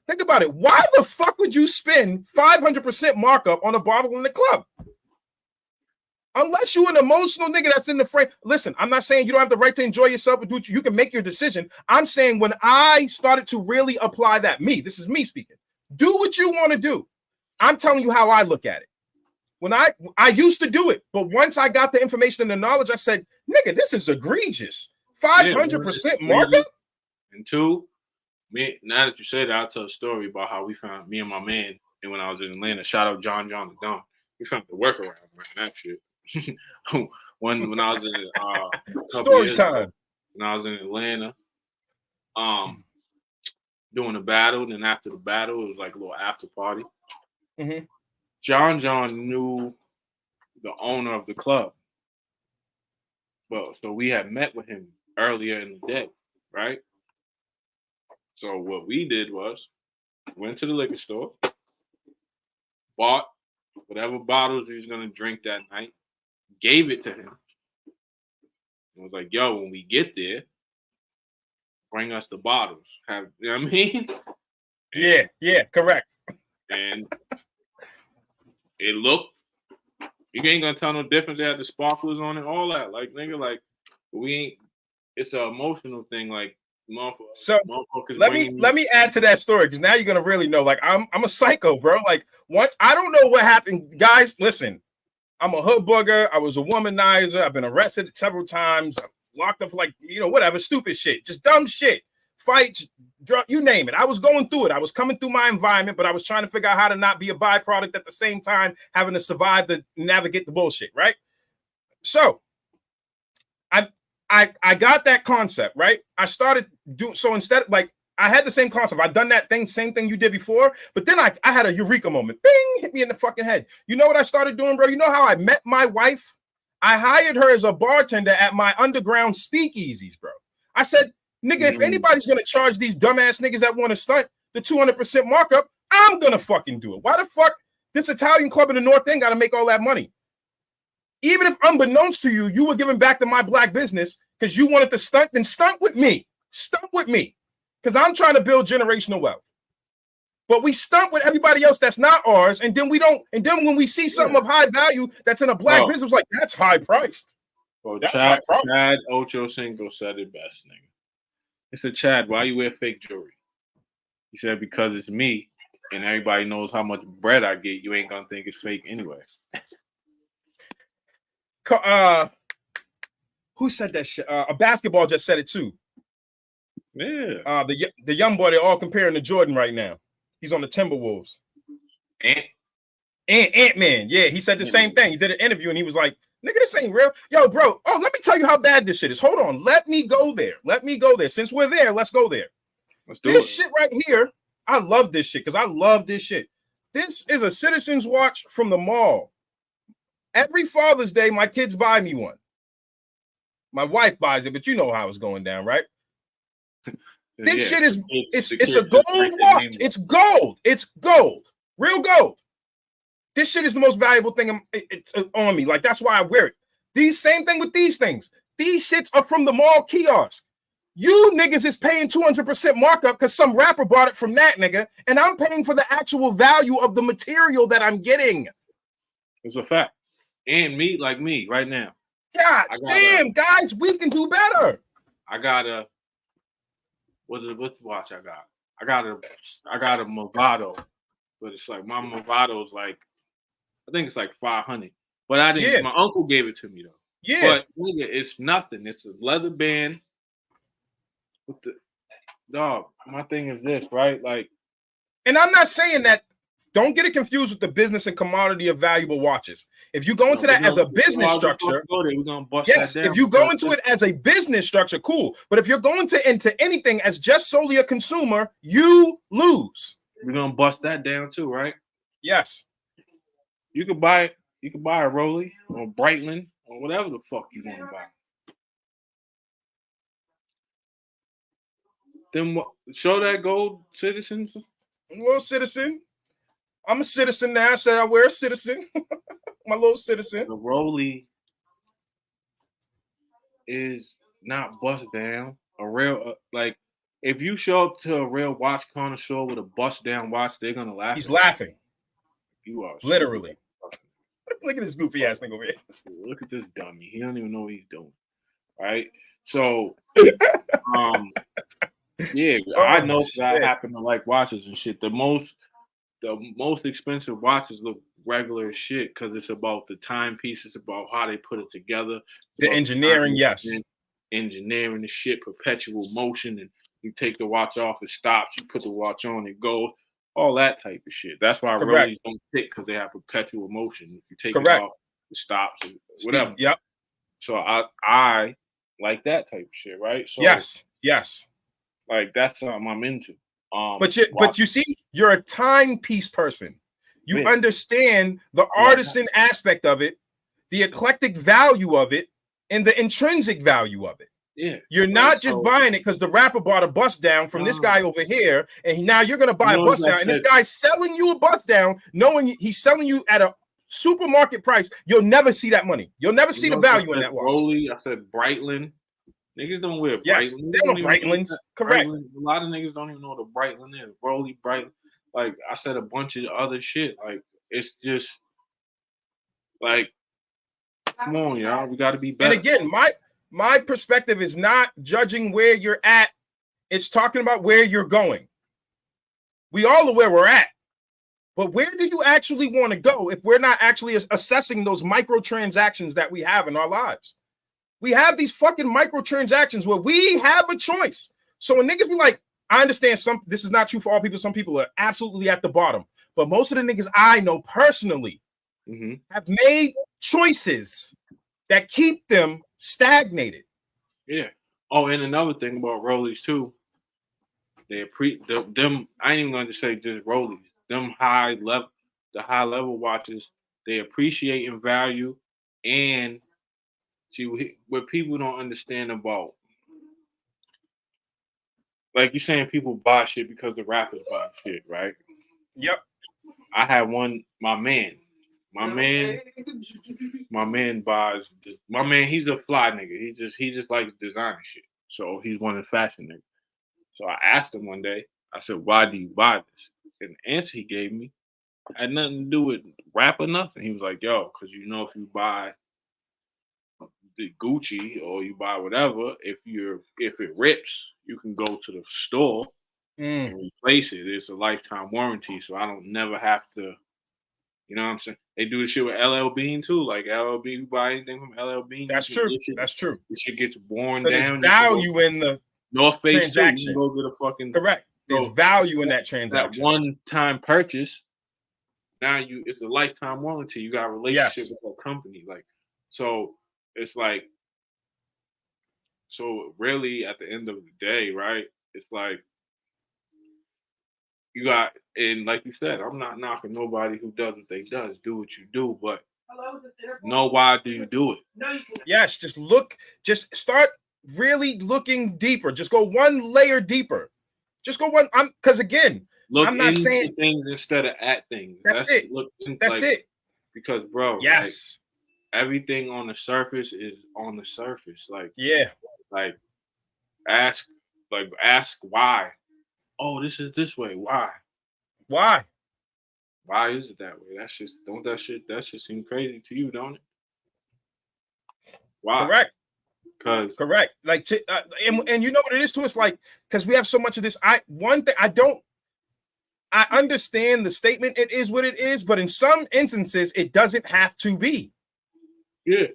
think about it. Why the fuck would you spend 500% markup on a bottle in the club? Unless you're an emotional nigga that's in the frame. Listen, I'm not saying you don't have the right to enjoy yourself and do what you can make your decision. I'm saying when I started to really apply that, this is me speaking. Do what you want to do. I'm telling you how I look at it. When I used to do it, but once I got the information and the knowledge, I said, nigga, this is egregious. 500% markup. And two, now that you said that, I'll tell a story about how we found me and my man, and when I was in Atlanta, shout out John the Don. We found the workaround, man. That shit. when I was in story time. When I was in Atlanta, doing a battle, and after the battle, it was like a little after party. Mm-hmm. John knew the owner of the club. Well, so we had met with him earlier in the day, right? So what we did was went to the liquor store, bought whatever bottles he was gonna drink that night, gave it to him. And was like, yo, when we get there, bring us the bottles. You know what I mean? Yeah, correct. And it looked, you ain't gonna tell no difference. They had the sparklers on it, all that. Like, nigga, like, we ain't, it's an emotional thing. Like, so let me add to that story, because now you're gonna really know. Like, I'm a psycho, bro. Like, once I don't know what happened, guys. Listen, I'm a hood booger. I was a womanizer. I've been arrested several times. I'm locked up for like, whatever, stupid shit, just dumb shit, fights, drug, you name it. I was going through it. I was coming through my environment, but I was trying to figure out how to not be a byproduct at the same time, having to survive to navigate the bullshit, right? So I got that concept, right? I started doing, so instead, like, I had the same concept. I'd done that same thing you did before, but then I had a eureka moment. Bing, hit me in the fucking head. You know what I started doing, bro? You know how I met my wife? I hired her as a bartender at my underground speakeasies, bro. I said, nigga, if anybody's going to charge these dumbass niggas that want to stunt the 200% markup, I'm going to fucking do it. Why the fuck this Italian club in the North End got to make all that money? Even if unbeknownst to you, you were giving back to my black business because you wanted to stunt, then stunt with me. Stunt with me. Because I'm trying to build generational wealth. But we stunt with everybody else that's not ours, and then we don't. And then when we see something of high value that's in a black business, like, that's high priced. Well, Chad Ochocinco said it best, nigga. He said, Chad, why you wear fake jewelry? He said, because it's me, and everybody knows how much bread I get. You ain't gonna think it's fake anyway. Who said that shit? A basketball just said it too. Yeah. The young boy, they're all comparing to Jordan right now. He's on the Timberwolves. Ant-Man. Yeah, he said the same thing. He did an interview and he was like, nigga, this ain't real. Yo, bro. Oh, let me tell you how bad this shit is. Hold on. Let me go there. Since we're there, let's go there. This shit right here, I love this shit because I love this shit. This is a Citizens Watch from the mall. Every Father's Day, my kids buy me one. My wife buys it, but you know how it's going down, right? This shit is, it's a gold watch. It's gold. It's gold. Real gold. This shit is the most valuable thing on me. Like, that's why I wear it. Same thing with these things. These shits are from the mall kiosk. You niggas is paying 200% markup because some rapper bought it from that nigga, and I'm paying for the actual value of the material that I'm getting. It's a fact. And me, like me, right now. God damn, guys, we can do better. I got a, what's the watch I got? I got a Movado, but it's like, my Movado is like, I think it's like 500. But I didn't. Yeah. My uncle gave it to me though. Yeah. But nigga, it's nothing. It's a leather band. With the dog. My thing is this, right? Like, and I'm not saying that. Don't get it confused with the business and commodity of valuable watches. If you go into that as a business structure, yes. If you go into it as a business structure, cool. But if you're going into anything as just solely a consumer, you lose. We're gonna bust that down too, right? Yes. You could buy a Rollie or Breitling or whatever the fuck you want to buy. Then what? Show that gold, citizens. Well, citizen. I'm a citizen now. I said I wear a citizen. My little citizen. The Rollie is not bust down. A real like, if you show up to a real watch connoisseur with a bust down watch, they're gonna laugh. He's laughing. You are literally. Look at this goofy ass thing over here. Look at this dummy. He don't even know what he's doing. Right? So, yeah, I know that I happen to like watches and shit. The most expensive watches look regular shit because it's about the timepiece. It's about how they put it together. The engineering, yes. Engineering the shit, perpetual motion, and you take the watch off, it stops. You put the watch on, it goes. All that type of shit. That's why Rollies don't tick because they have perpetual motion. If you take it off, it stops. Whatever. Yep. So I like that type of shit, right? So yes. Like that's something I'm into. But you see, you're a timepiece person. You understand the artisan aspect of it, the eclectic value of it, and the intrinsic value of it. Yeah, you're not just buying it because the rapper bought a bust down from this guy over here, and now you're gonna buy a bust down, and this guy's selling you a bust down, knowing he's selling you at a supermarket price. You'll never see that money. You'll never see the value in that watch. I said Breitling. Niggas don't wear Breitling. Yes, they don't know Breitlings. Correct. Breitling. A lot of niggas don't even know what a Breitling is. Rollie, Breitling. Like I said, a bunch of other shit. Like it's just like, come on, y'all. We got to be better. And again, my perspective is not judging where you're at. It's talking about where you're going. We all know where we're at. But where do you actually want to go if we're not actually assessing those microtransactions that we have in our lives? We have these fucking microtransactions where we have a choice. So when niggas be like, I understand this is not true for all people. Some people are absolutely at the bottom. But most of the niggas I know personally have made choices that keep them stagnated. Yeah. Oh, and another thing about Rollies too, them. I ain't even going to say just Rollies. Them high level watches, they appreciate in value, and see what people don't understand about. Like you're saying, people buy shit because the rappers buy shit, right? Yep. I had one. My man buys just. My man, he's a fly nigga. He just likes designer shit. So he's one of the fashion niggas. So I asked him one day. I said, "Why do you buy this?" And the answer he gave me had nothing to do with rap or nothing. He was like, "Yo, because if you buy the Gucci or you buy whatever, if it rips, you can go to the store and replace it. It's a lifetime warranty, so I don't never have to." You know what I'm saying? They do this shit with LL Bean too. Like LL Bean, you buy anything from LL Bean. That's true. That's true. The shit gets worn down. There's value in the North Face transaction. You can go get a fucking correct. There's value in that transaction. That one-time purchase. Now it's a lifetime warranty. You got a relationship with that company. Like, so it's like, so really at the end of the day, right? It's like you got, and like you said, I'm not knocking nobody who does what they does. Do what you do, but know why do you do it? No, you can't. Yes, just start really looking deeper. Just go one layer deeper. Just go one. Because again, I'm not saying things instead of at things. That's it. That's it. Because, bro, yes, like, everything on the surface is on the surface. Like, yeah, like ask why. Oh, this is this way. Why? Why is it that way? That's just that shit seem crazy to you, don't it? Why? Correct. Correct. Like, and you know what it is too? It's like, because we have so much of this. I understand the statement. It is what it is, but in some instances, it doesn't have to be. Yeah.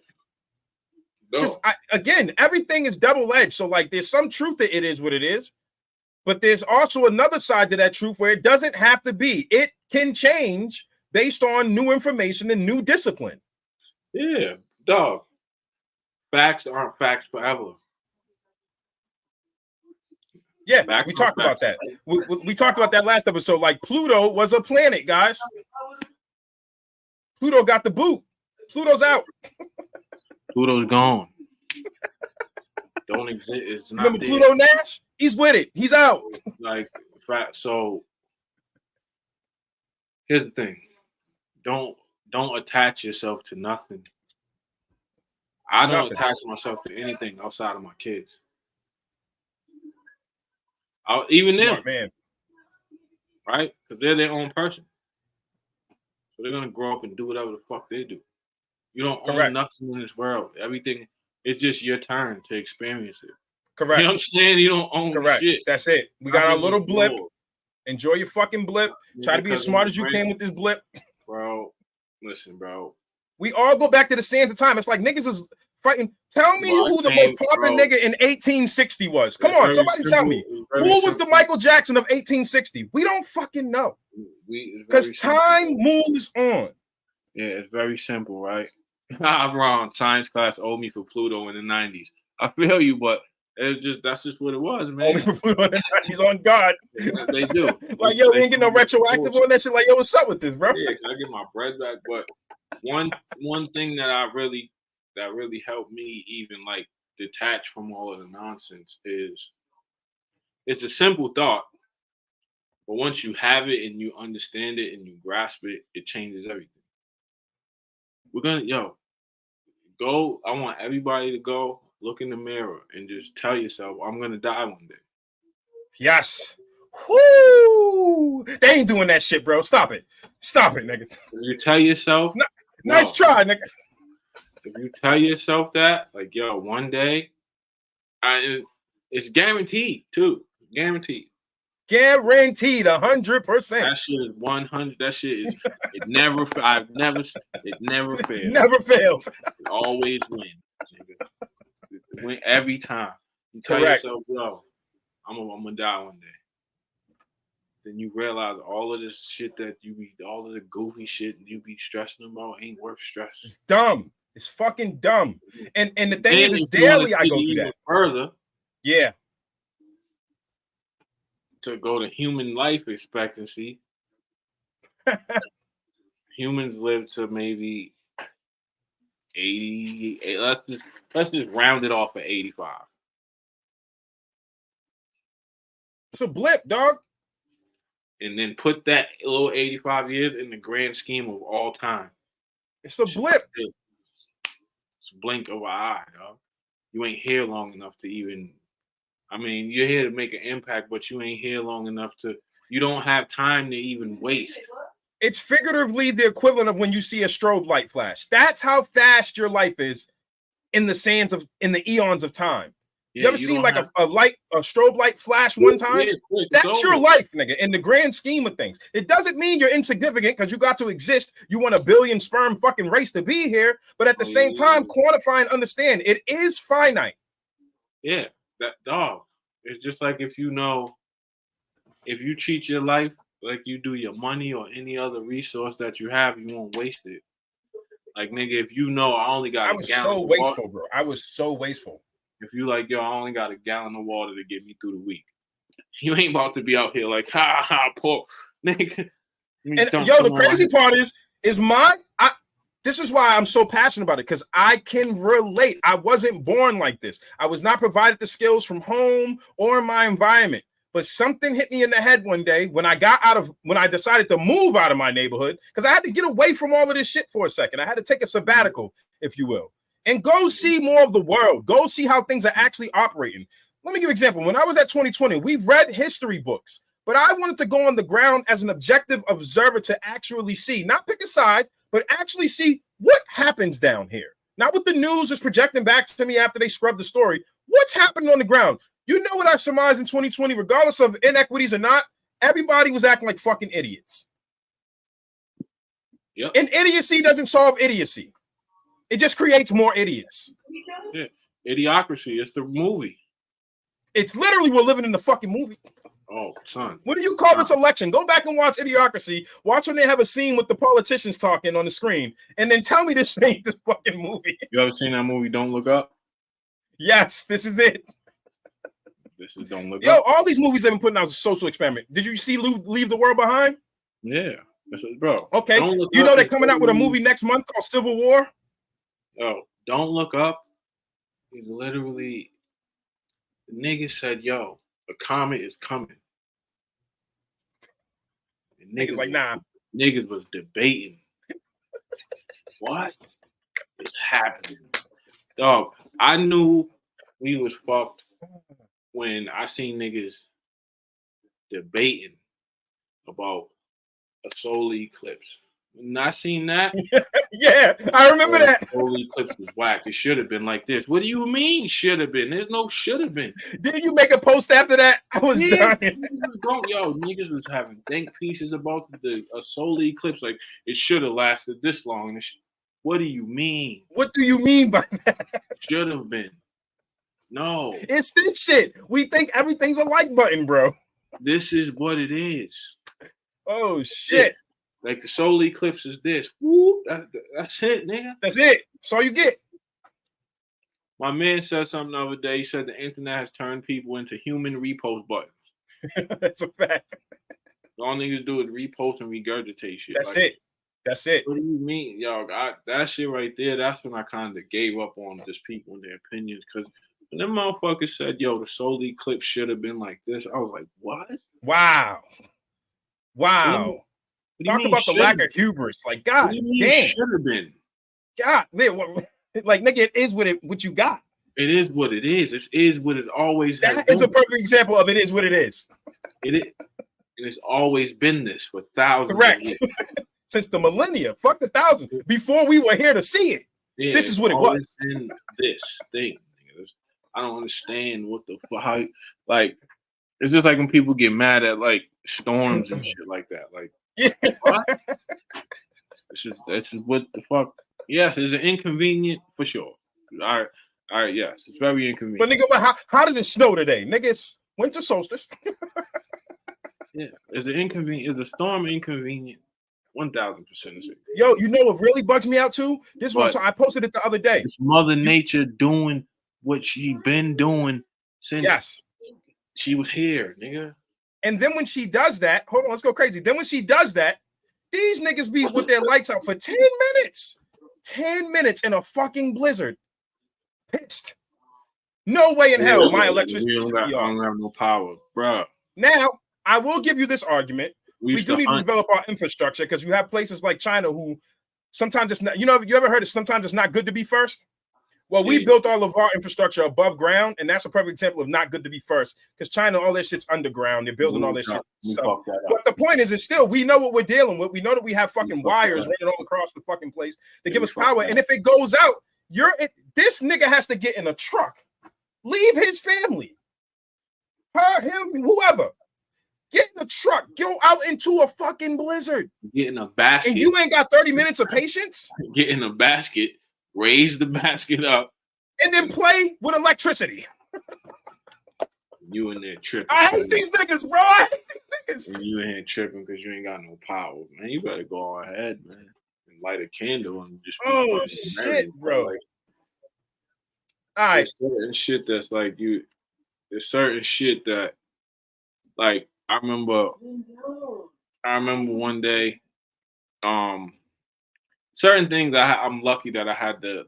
No. Again, everything is double-edged. So, like, there's some truth that it is what it is, but there's also another side to that truth where it doesn't have to be. It can change based on new information and new discipline. Yeah, dog. Facts aren't facts forever. Yeah, we talked about that. We talked about that last episode. Like, Pluto was a planet, guys. Pluto got the boot. Pluto's out. Pluto's gone. Don't exist. It's not. Remember there. Pluto Nash? He's with it. He's out. Like, so here's the thing. Don't attach yourself to nothing. I don't attach myself to anything outside of my kids. Even them, man, right? Because they're their own person, so they're gonna grow up and do whatever the fuck they do. You don't own nothing in this world. Everything is just your turn to experience it. Correct. You know what I'm saying? You don't own shit. That's it. We got our little blip. Enjoy your fucking blip. Try to be as smart as you can with this blip. Bro, Listen, bro. We all go back to the sands of time. It's like niggas is fighting. Tell me who the most popular nigga in 1860 was. Come on, somebody tell me. Who was the Michael Jackson of 1860? We don't fucking know. Because time moves on. Yeah, it's very simple, right? I'm wrong. Science class owed me for Pluto in the 90s. I feel you, but that's just what it was, man. Owe me for Pluto in the 90s on God. They do. Like, yo, we ain't getting no retroactive on that shit. Like, yo, what's up with this, bro? Yeah, can I get my bread back? But one thing that really helped me even like detach from all of the nonsense is it's a simple thought, but once you have it and you understand it and you grasp it, it changes everything. We're gonna go. I want everybody to go look in the mirror and just tell yourself, I'm gonna die one day. Yes. Woo! They ain't doing that shit, bro. Stop it, nigga. You tell yourself. Nice try, nigga. If you tell yourself that, like, yo, one day, it's guaranteed too. Guaranteed. Guaranteed 100%. That shit is 100. That shit is. It never failed. Never failed. It always wins. It win every time. You tell Correct. yourself, yo, I'm gonna die one day. Then you realize all of this shit that all of the goofy shit you be stressing about ain't worth stress. It's dumb. It's fucking dumb. And the thing is, daily I go through that. Further. Yeah. To go to human life expectancy, humans live to maybe 80. Let's just round it off at 85. It's a blip, dog. And then put that little 85 years in the grand scheme of all time. It's a blip. It's a blink of an eye, dog. You ain't here long enough to even. I mean, you're here to make an impact, but you ain't here long enough you don't have time to even waste. It's figuratively the equivalent of when you see a strobe light flash. That's how fast your life is in the eons of time. Yeah, you ever seen like a strobe light flash one time? Yeah, that's your life, nigga, in the grand scheme of things. It doesn't mean you're insignificant because you got to exist. You want a billion sperm fucking race to be here, but at the same time, quantify and understand it is finite. Yeah. That dog. It's just like if you treat your life like you do your money or any other resource that you have, you won't waste it. Like, nigga, if you know I only got I was so wasteful, bro. I was so wasteful. If you like, yo, I only got a gallon of water to get me through the week. You ain't about to be out here like, ha, poor nigga. And yo, the crazy part is this is why I'm so passionate about it, because I can relate. I wasn't born like this. I was not provided the skills from home or my environment. But something hit me in the head one day when I decided to move out of my neighborhood, because I had to get away from all of this shit for a second. I had to take a sabbatical, if you will, and go see more of the world. Go see how things are actually operating. Let me give you an example. When I was at 2020, we've read history books, but I wanted to go on the ground as an objective observer to actually see, not pick a side, but actually see what happens down here. Not what the news is projecting back to me after they scrub the story. What's happening on the ground? You know what I surmised in 2020, regardless of inequities or not, everybody was acting like fucking idiots. Yep. And idiocy doesn't solve idiocy. It just creates more idiots. Yeah. Idiocracy. It's the movie. It's literally we're living in the fucking movie. Oh, son. What do you call this election? Go back and watch Idiocracy. Watch when they have a scene with the politicians talking on the screen, and then tell me this ain't this fucking movie. You ever seen that movie, Don't Look Up? Yes, this is it. This is Don't Look Up. Yo, all these movies have been putting out a social experiment. Did you see Leave the World Behind? Yeah. Bro. Okay. You know they're coming out with a movie next month called Civil War? Oh, Don't Look Up is literally, the nigga said, yo, a comet is coming. And Niggas like, nah. Niggas was debating. What is happening? Dog, I knew we was fucked when I seen niggas debating about a solar eclipse. Not seen that. Yeah, I remember that. Solar eclipse was whack. It should have been like this. What do you mean should have been? There's no should have been. Didn't you make a post after that? I was dying. Niggas was having think pieces about the solar eclipse. Like it should have lasted this long. What do you mean? What do you mean by that? Should have been. No. It's this shit. We think everything's a like button, bro. This is what it is. Oh shit. Like the solar eclipse is this. Woo, that's it, nigga. That's it. That's all you get. My man said something the other day. He said the internet has turned people into human repost buttons. That's a fact. All niggas do is repost and regurgitate shit. That's it. That's it. What do you mean, y'all? That shit right there, that's when I kind of gave up on just people and their opinions. Because when them motherfuckers said, yo, the solar eclipse should have been like this, I was like, what? Wow. Talk about the lack of hubris. Like, God damn. Should have been. God, like, nigga, it is what you got. It is what it is. It is what it always has been. That is a perfect example of it is what it is. It is. And it's always been this for thousands Correct. of years. Since the millennia. Fuck the thousands. Before we were here to see it. Yeah, this is what it was. In this thing. I don't understand what the fuck. Like, it's just like when people get mad at like storms and shit like that. Like, yeah. What? This is what the fuck. Yes, it's an inconvenient for sure. All right, yes, it's very inconvenient. But nigga, how did it snow today? Nigga, it's winter solstice. Yeah, is it inconvenient? Is the storm inconvenient? 1,000%. Yo, you know what really bugs me out too? This one time I posted it the other day. It's Mother Nature doing what she been doing since she was here, nigga. And then when she does that, hold on, let's go crazy. Then when she does that, these niggas be with their lights out for 10 minutes. 10 minutes in a fucking blizzard. Pissed. No way in hell my electricity should be on. I don't have no power, bro. Now, I will give you this argument. We do need to develop our infrastructure because you have places like China who sometimes it's not, you ever heard of sometimes it's not good to be first? Well, we built all of our infrastructure above ground, and that's a perfect example of not good to be first because China, all their shit's underground. They're building all their shit. So, but the point is still, we know what we're dealing with. We know that we have fucking wires running all across the fucking place to give us power. And if it goes out, this nigga has to get in a truck, leave his family, her, him, whoever. Get in a truck, go out into a fucking blizzard. Get in a basket. And you ain't got 30 minutes of patience? Get in a basket, raise the basket up. And then play with electricity. You in there tripping. I hate these niggas, bro. I hate these niggas. And you in here tripping because you ain't got no power. Man, you better go ahead, man. And light a candle and just shit, bro. Like, all right. There's certain shit that's like there's certain shit that like I remember one day, certain things I'm lucky that I had the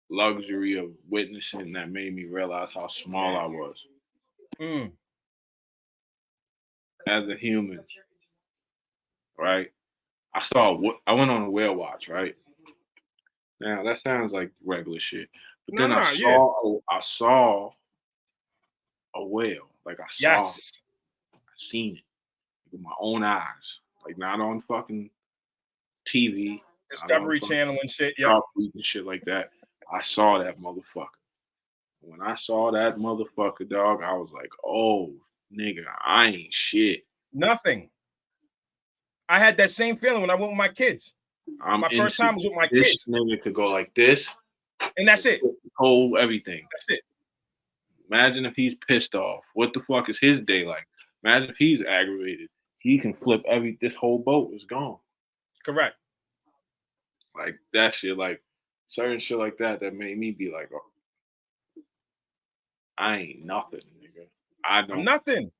luxury of witnessing that made me realize how small I was as a human. Right? I went on a whale watch. Right? Now that sounds like regular shit, but then I saw a whale. Like I saw it. I seen it with my own eyes, like not on fucking TV, Discovery Channel and shit, and shit like that. I saw that motherfucker. When I saw that motherfucker, dog, I was like, "Oh, nigga, I ain't shit." Nothing. I had that same feeling when I went with my kids. My first time was with my kids. This nigga could go like this, and that's it. Hold everything. That's it. Imagine if he's pissed off. What the fuck is his day like? Imagine if he's aggravated. He can flip this whole boat is gone. Correct. Like that shit, like certain shit like that made me be like, oh, I ain't nothing, nigga. I'm nothing.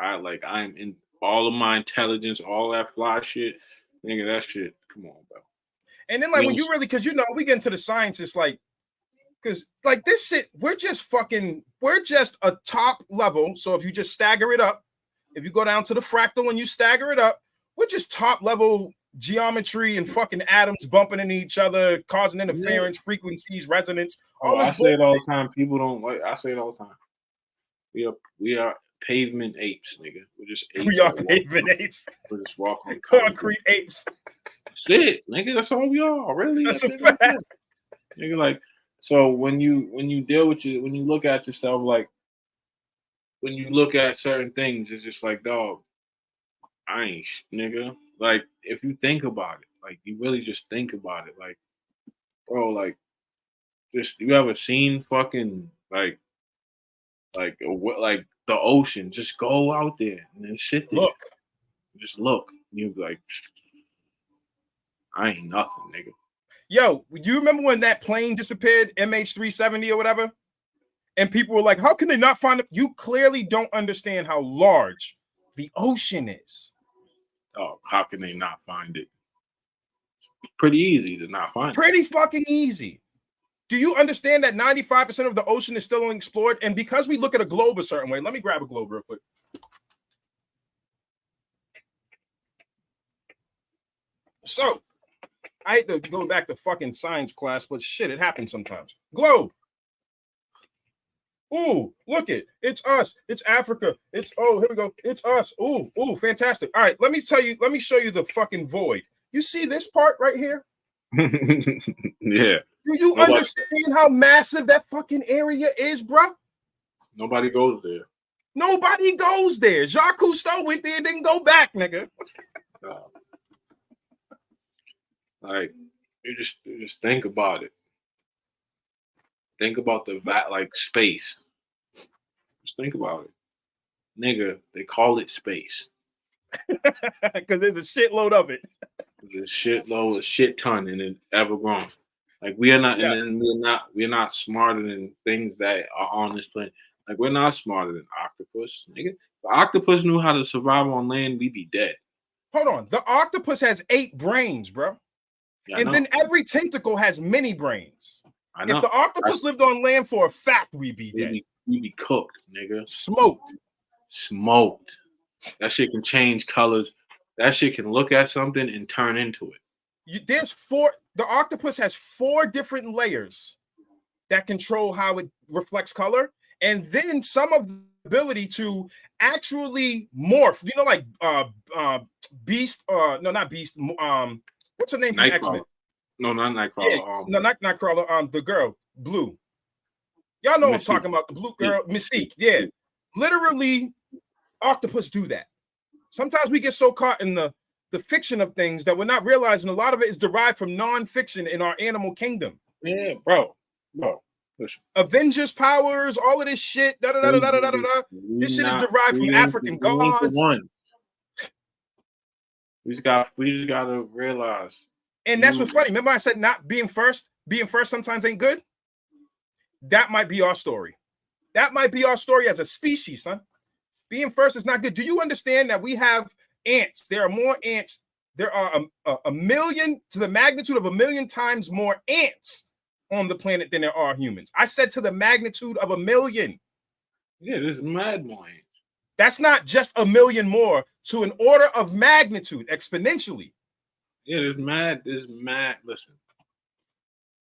I'm in all of my intelligence, all that fly shit, nigga, that shit, come on, bro. And then like when you really, because we get into the science, it's like, because like this shit, we're just a top level. So if you just stagger it up, if you go down to the fractal and you stagger it up, we're just top level geometry and fucking atoms bumping into each other, causing interference, frequencies, resonance. I say it all the time. People don't like. I say it all the time. We are pavement apes, nigga. We're just apes. We are pavement apes. We're just walking concrete apes. That's it, nigga. That's all we are, really. That's a fact. Nigga, like, so when you deal with when you look at yourself, like, when you look at certain things, it's just like, dog, I ain't, nigga. Like, if you think about it, like, you really just think about it, like, bro, like, just, you ever seen fucking, like the ocean? Just go out there and then sit there. Look. Just look. You be like, I ain't nothing, nigga. Yo, you remember when that plane disappeared, MH370 or whatever? And people were like, how can they not find it? You clearly don't understand how large the ocean is. Oh, how can they not find it? It's pretty easy to not find Pretty fucking easy. Do you understand that 95% of the ocean is still unexplored? And because we look at a globe a certain way, let me grab a globe real quick. So, I hate to go back to fucking science class, but shit, it happens sometimes. Globe. Ooh, look it. It's us. It's Africa. It's, oh, here we go. It's us. Ooh, fantastic. All right, let me show you the fucking void. You see this part right here? Yeah. Do you understand how massive that fucking area is, bro? Nobody goes there. Nobody goes there. Jacques Cousteau went there and didn't go back, nigga. Like, you just think about it. Think about like space. Just think about it. Nigga, they call it space. Because there's a shitload of it. There's a shit ton, and it ever grown. Like, we are not, yes. And we're not smarter than things that are on this planet. Like, we're not smarter than octopus, nigga. If the octopus knew how to survive on land, we'd be dead. Hold on. The octopus has 8 brains, bro. Yeah, and then every tentacle has many brains. I know. If the octopus lived on land, for a fact, we'd be dead. We'd be cooked, nigga. Smoked. That shit can change colors. That shit can look at something and turn into it. The octopus has 4 different layers that control how it reflects color. And then some of the ability to actually morph, you know, like Beast, no, not Beast. What's her name from X-Men? No, not Nightcrawler. Yeah, no, not Nightcrawler. The girl, Blue. Y'all know what I'm talking about. The blue girl, Mystique. Yeah. Literally, octopus do that. Sometimes we get so caught in the fiction of things that we're not realizing a lot of it is derived from non-fiction in our animal kingdom. Yeah, bro. Listen. Avengers powers, all of this shit. This shit is derived from African gods. We just gotta realize. And that's what's funny. Remember I said not being first? Being first sometimes ain't good. That might be our story. That might be our story as a species, son. Being first is not good. Do you understand that we have ants? There are more ants. There are a million, to the magnitude of 1 million times more ants on the planet than there are humans. I said to the magnitude of 1 million. Yeah, there's mad more ants. That's not just 1 million more, to an order of magnitude, exponentially. Yeah, there's mad. Listen,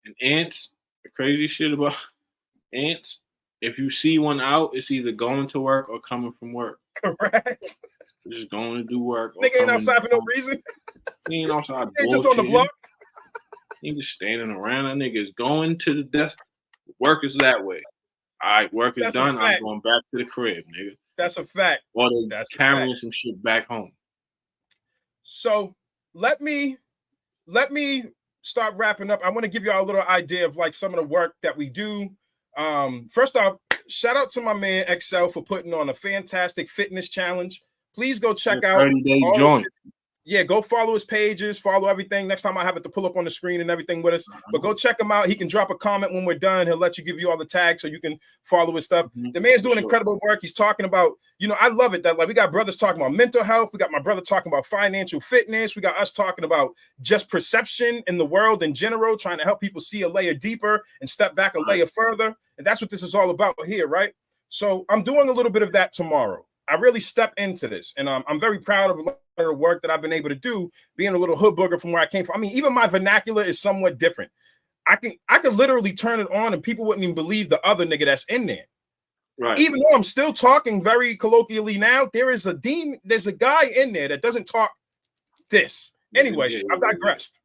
and ants, the crazy shit about ants, if you see one out, it's either going to work or coming from work. Correct. Just going to do work. Nigga ain't outside for no reason. He ain't outside. He just on the block. He just standing around. That nigga is going to the desk. Work is that way. All right, work is done. I'm going back to the crib, nigga. That's a fact. Or they're carrying some shit back home. So let me start wrapping up. I want to give y'all a little idea of like some of the work that we do. First off, shout out to my man XL for putting on a fantastic fitness challenge. Please go check out 30-day joint. Yeah, go follow his pages, follow everything. Next time I have it to pull up on the screen and everything with us. But go check him out. He can drop a comment when we're done. He'll let you give you all the tags so you can follow his stuff. The man's doing incredible work. He's talking about, I love it that like we got brothers talking about mental health. We got my brother talking about financial fitness. We got us talking about just perception in the world in general, trying to help people see a layer deeper and step back a layer further. And that's what this is all about here, right? So I'm doing a little bit of that tomorrow. I really step into this, and I'm very proud of a lot of the work that I've been able to do, being a little hood booger from where I came from. I mean, even my vernacular is somewhat different. I could literally turn it on, and people wouldn't even believe the other nigga that's in there. Right. Even though I'm still talking very colloquially now, there's a guy in there that doesn't talk this. Anyway, I've digressed.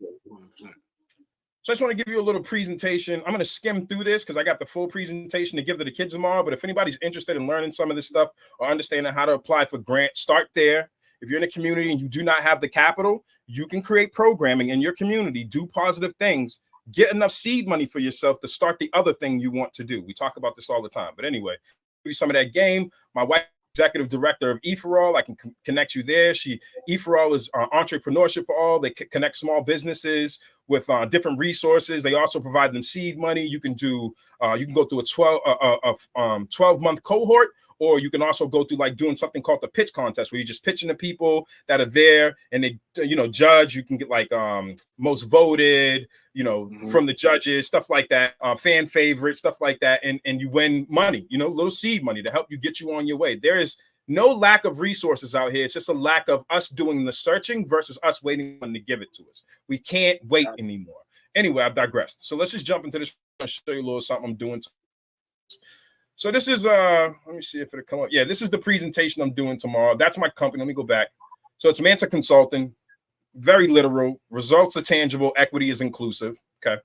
So I just want to give you a little presentation. I'm going to skim through this because I got the full presentation to give to the kids tomorrow. But if anybody's interested in learning some of this stuff or understanding how to apply for grants, start there. If you're in a community and you do not have the capital, you can create programming in your community, do positive things, get enough seed money for yourself to start the other thing you want to do. We talk about this all the time. But anyway, give you some of that game. My wife, executive director of E4All. I can connect you there. E4All is entrepreneurship for all. They connect small businesses with different resources. They also provide them seed money. You can do you can go through a 12-month cohort, or you can also go through like doing something called the pitch contest, where you're just pitching to people that are there and they judge. You can get like most voted, from the judges, stuff like that, fan favorite, stuff like that, and you win money, little seed money to help you get you on your way. There is no lack of resources out here. It's just a lack of us doing the searching versus us waiting on to give it to us. We can't wait anymore. Anyway, I've digressed. So let's just jump into this. I'll show you a little something I'm doing. So this is let me see if it'll come up. Yeah, this is the presentation I'm doing tomorrow. That's my company. Let me go back. So it's Manta Consulting. Very literal. Results are tangible. Equity is inclusive. Okay.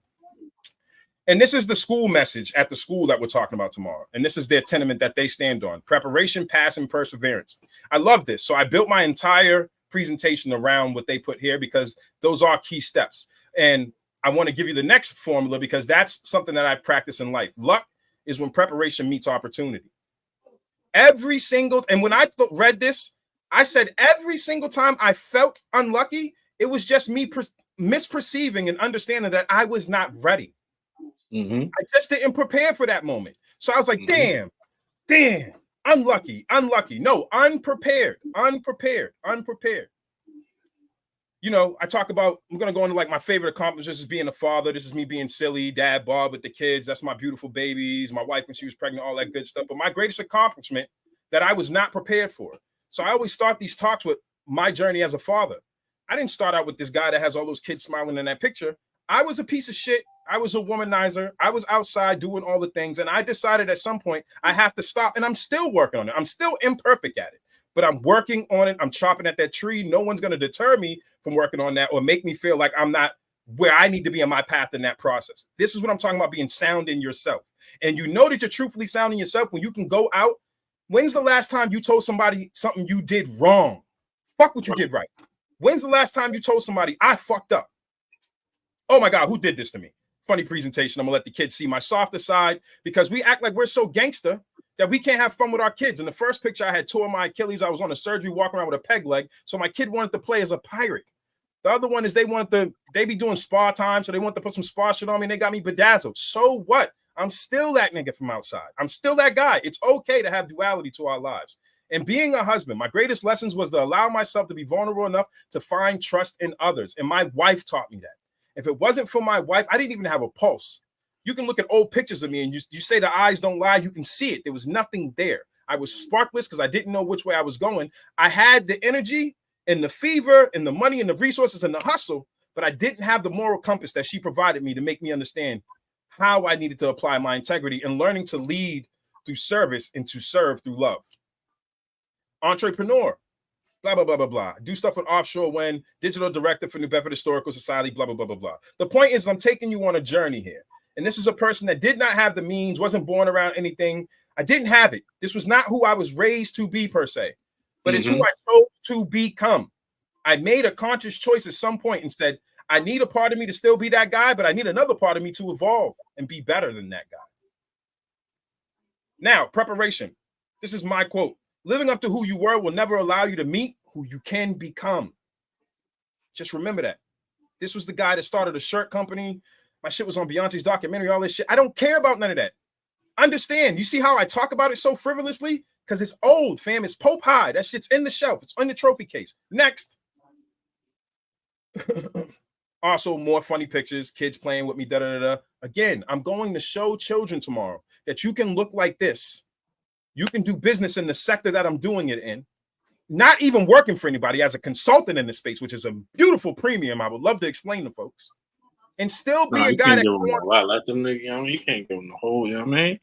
And this is the school message at the school that we're talking about tomorrow. And this is their tenement that they stand on: preparation, passion, perseverance. I love this. So I built my entire presentation around what they put here because those are key steps. And I want to give you the next formula because that's something that I practice in life. Luck is when preparation meets opportunity. And when I read this, I said every single time I felt unlucky, it was just me misperceiving and understanding that I was not ready. I just didn't prepare for that moment. So I was like, damn, unlucky. No, unprepared. I talk about, I'm going to go into like my favorite accomplishments is being a father. This is me being silly, dad, Bob with the kids. That's my beautiful babies, my wife when she was pregnant, all that good stuff. But my greatest accomplishment that I was not prepared for. So I always start these talks with my journey as a father. I didn't start out with this guy that has all those kids smiling in that picture. I was a piece of shit. I was a womanizer. I was outside doing all the things. And I decided at some point I have to stop. And I'm still working on it. I'm still imperfect at it, but I'm working on it. I'm chopping at that tree. No one's going to deter me from working on that or make me feel like I'm not where I need to be in my path in that process. This is what I'm talking about, being sound in yourself. And you know that you're truthfully sound in yourself when you can go out. When's the last time you told somebody something you did wrong? Fuck what you did right. When's the last time you told somebody I fucked up? Oh my God, who did this to me? Funny presentation. I'm gonna let the kids see my softer side because we act like we're so gangster that we can't have fun with our kids. In the first picture, I had tore my Achilles. I was on a surgery walking around with a peg leg. So my kid wanted to play as a pirate. The other one is they be doing spa time. So they want to put some spa shit on me and they got me bedazzled. So what? I'm still that nigga from outside. I'm still that guy. It's okay to have duality to our lives. And being a husband, my greatest lessons was to allow myself to be vulnerable enough to find trust in others. And my wife taught me that. If it wasn't for my wife, I didn't even have a pulse. You can look at old pictures of me and you say the eyes don't lie. You can see it. There was nothing there. I was sparkless because I didn't know which way I was going. I had the energy and the fever and the money and the resources and the hustle, but I didn't have the moral compass that she provided me to make me understand how I needed to apply my integrity and learning to lead through service and to serve through love. Entrepreneur, blah, blah, blah, blah, blah. Do stuff with offshore wind, digital director for New Bedford Historical Society, blah, blah, blah, blah, blah. The point is I'm taking you on a journey here. And this is a person that did not have the means, wasn't born around anything. I didn't have it. This was not who I was raised to be per se, but it's who I chose to become. I made a conscious choice at some point and said, I need a part of me to still be that guy, but I need another part of me to evolve and be better than that guy. Now, preparation. This is my quote. Living up to who you were will never allow you to meet who you can become. Just remember that. This was the guy that started a shirt company. My shit was on Beyonce's documentary, all this shit. I don't care about none of that. Understand. You see how I talk about it so frivolously? Because it's old, fam. It's Pope High. That shit's in the shelf. It's on the trophy case. Next. Also, more funny pictures, kids playing with me, da-da-da-da. Again, I'm going to show children tomorrow that you can look like this. You can do business in the sector that I'm doing it in. Not even working for anybody as a consultant in this space, which is a beautiful premium. I would love to explain to folks. And still be a guy that let them nigga, you can't give them the whole, you know what I mean?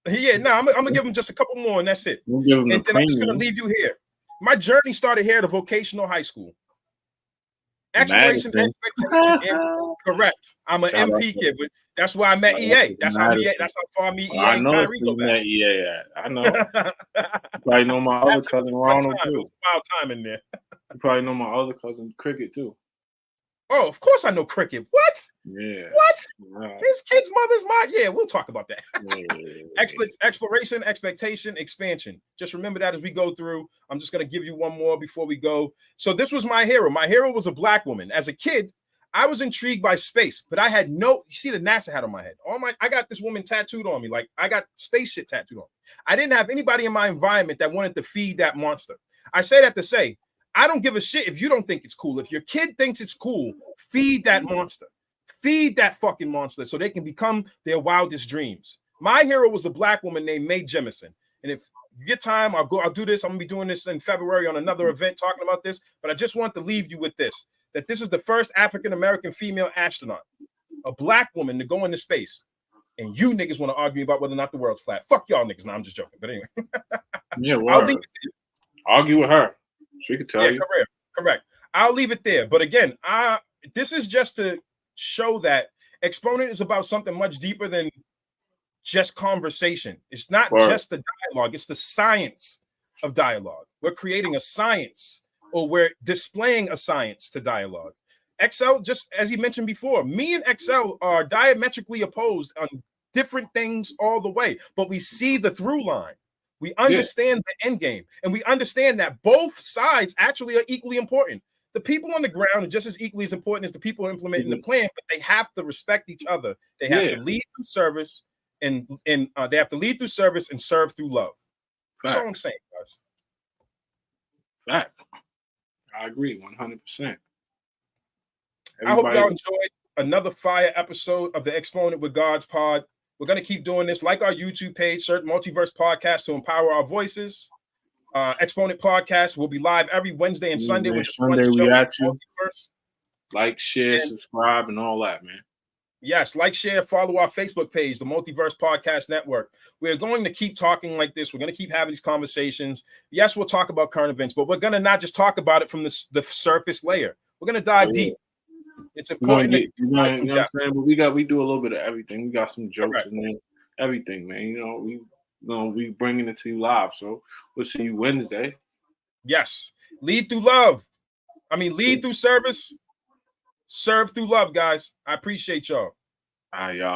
Yeah, no, I'm gonna give him just a couple more, and that's it. We'll give him And the then I'm just premium. gonna leave you here. My journey started here at a vocational high school. Exploration, Madison. expectation, correct. I'm an Shout out MP to- kid, but that's where I met shout out EA. to That's how Madison. far me, EA, I and know it's Kyrie go where you met EA at. I know. back. You probably know my other That's cousin a fun Ronald time. It too. was a wild time in there. You probably know my other cousin Cricket too. Oh, of course I know cricket. What? Yeah. What? Yeah. His kid's mother's mom. Yeah, we'll talk about that. Yeah. Exploration, expectation, expansion. Just remember that as we go through. I'm just going to give you one more before we go. So this was my hero. My hero was a black woman. As a kid, I was intrigued by space, but I had you see the NASA hat on my head. I got this woman tattooed on me. Like I got space shit tattooed on me. I didn't have anybody in my environment that wanted to feed that monster. I say that to say, I don't give a shit if you don't think it's cool. If your kid thinks it's cool, feed that monster. Feed that fucking monster so they can become their wildest dreams. My hero was a black woman named Mae Jemison. And if you get time, I'll do this. I'm gonna be doing this in February on another event talking about this. But I just want to leave you with this: that this is the first African-American female astronaut, a black woman, to go into space. And you niggas want to argue about whether or not the world's flat. Fuck y'all niggas. No, I'm just joking. But anyway. Yeah, I'll leave it argue with her. She could tell you. Correct. I'll leave it there. But again, this is just to show that Xponent is about something much deeper than just conversation. It's not just the dialogue, it's the science of dialogue. We're creating a science, or we're displaying a science to dialogue. XL, just as he mentioned before, me and XL are diametrically opposed on different things all the way, but we see the through line. We understand the end game, and we understand that both sides actually are equally important. The people on the ground are just as equally as important as the people implementing the plan, but they have to respect each other. They have to lead through service, and they have to lead through service and serve through love. That's all I'm saying, guys. Fact. I agree 100%. I hope y'all enjoyed another fire episode of the Xponent with God's Pod. We're going to keep doing this. Like our YouTube page, search Multiverse Podcast to empower our voices. Xponent Podcast will be live every Wednesday and Sunday. Which Sunday we at you. Multiverse. Like, share, subscribe, and all that, man. Yes, like, share, follow our Facebook page, the Multiverse Podcast Network. We're going to keep talking like this. We're going to keep having these conversations. Yes, we'll talk about current events, but we're going to not just talk about it from the surface layer. We're going to dive deep. It's important. You know what I'm saying? But we do a little bit of everything. We got some jokes in there, everything, man. We bringing it to you live. So we'll see you Wednesday. Yes, lead through love. Lead through service. Serve through love, guys. I appreciate y'all. All right, y'all.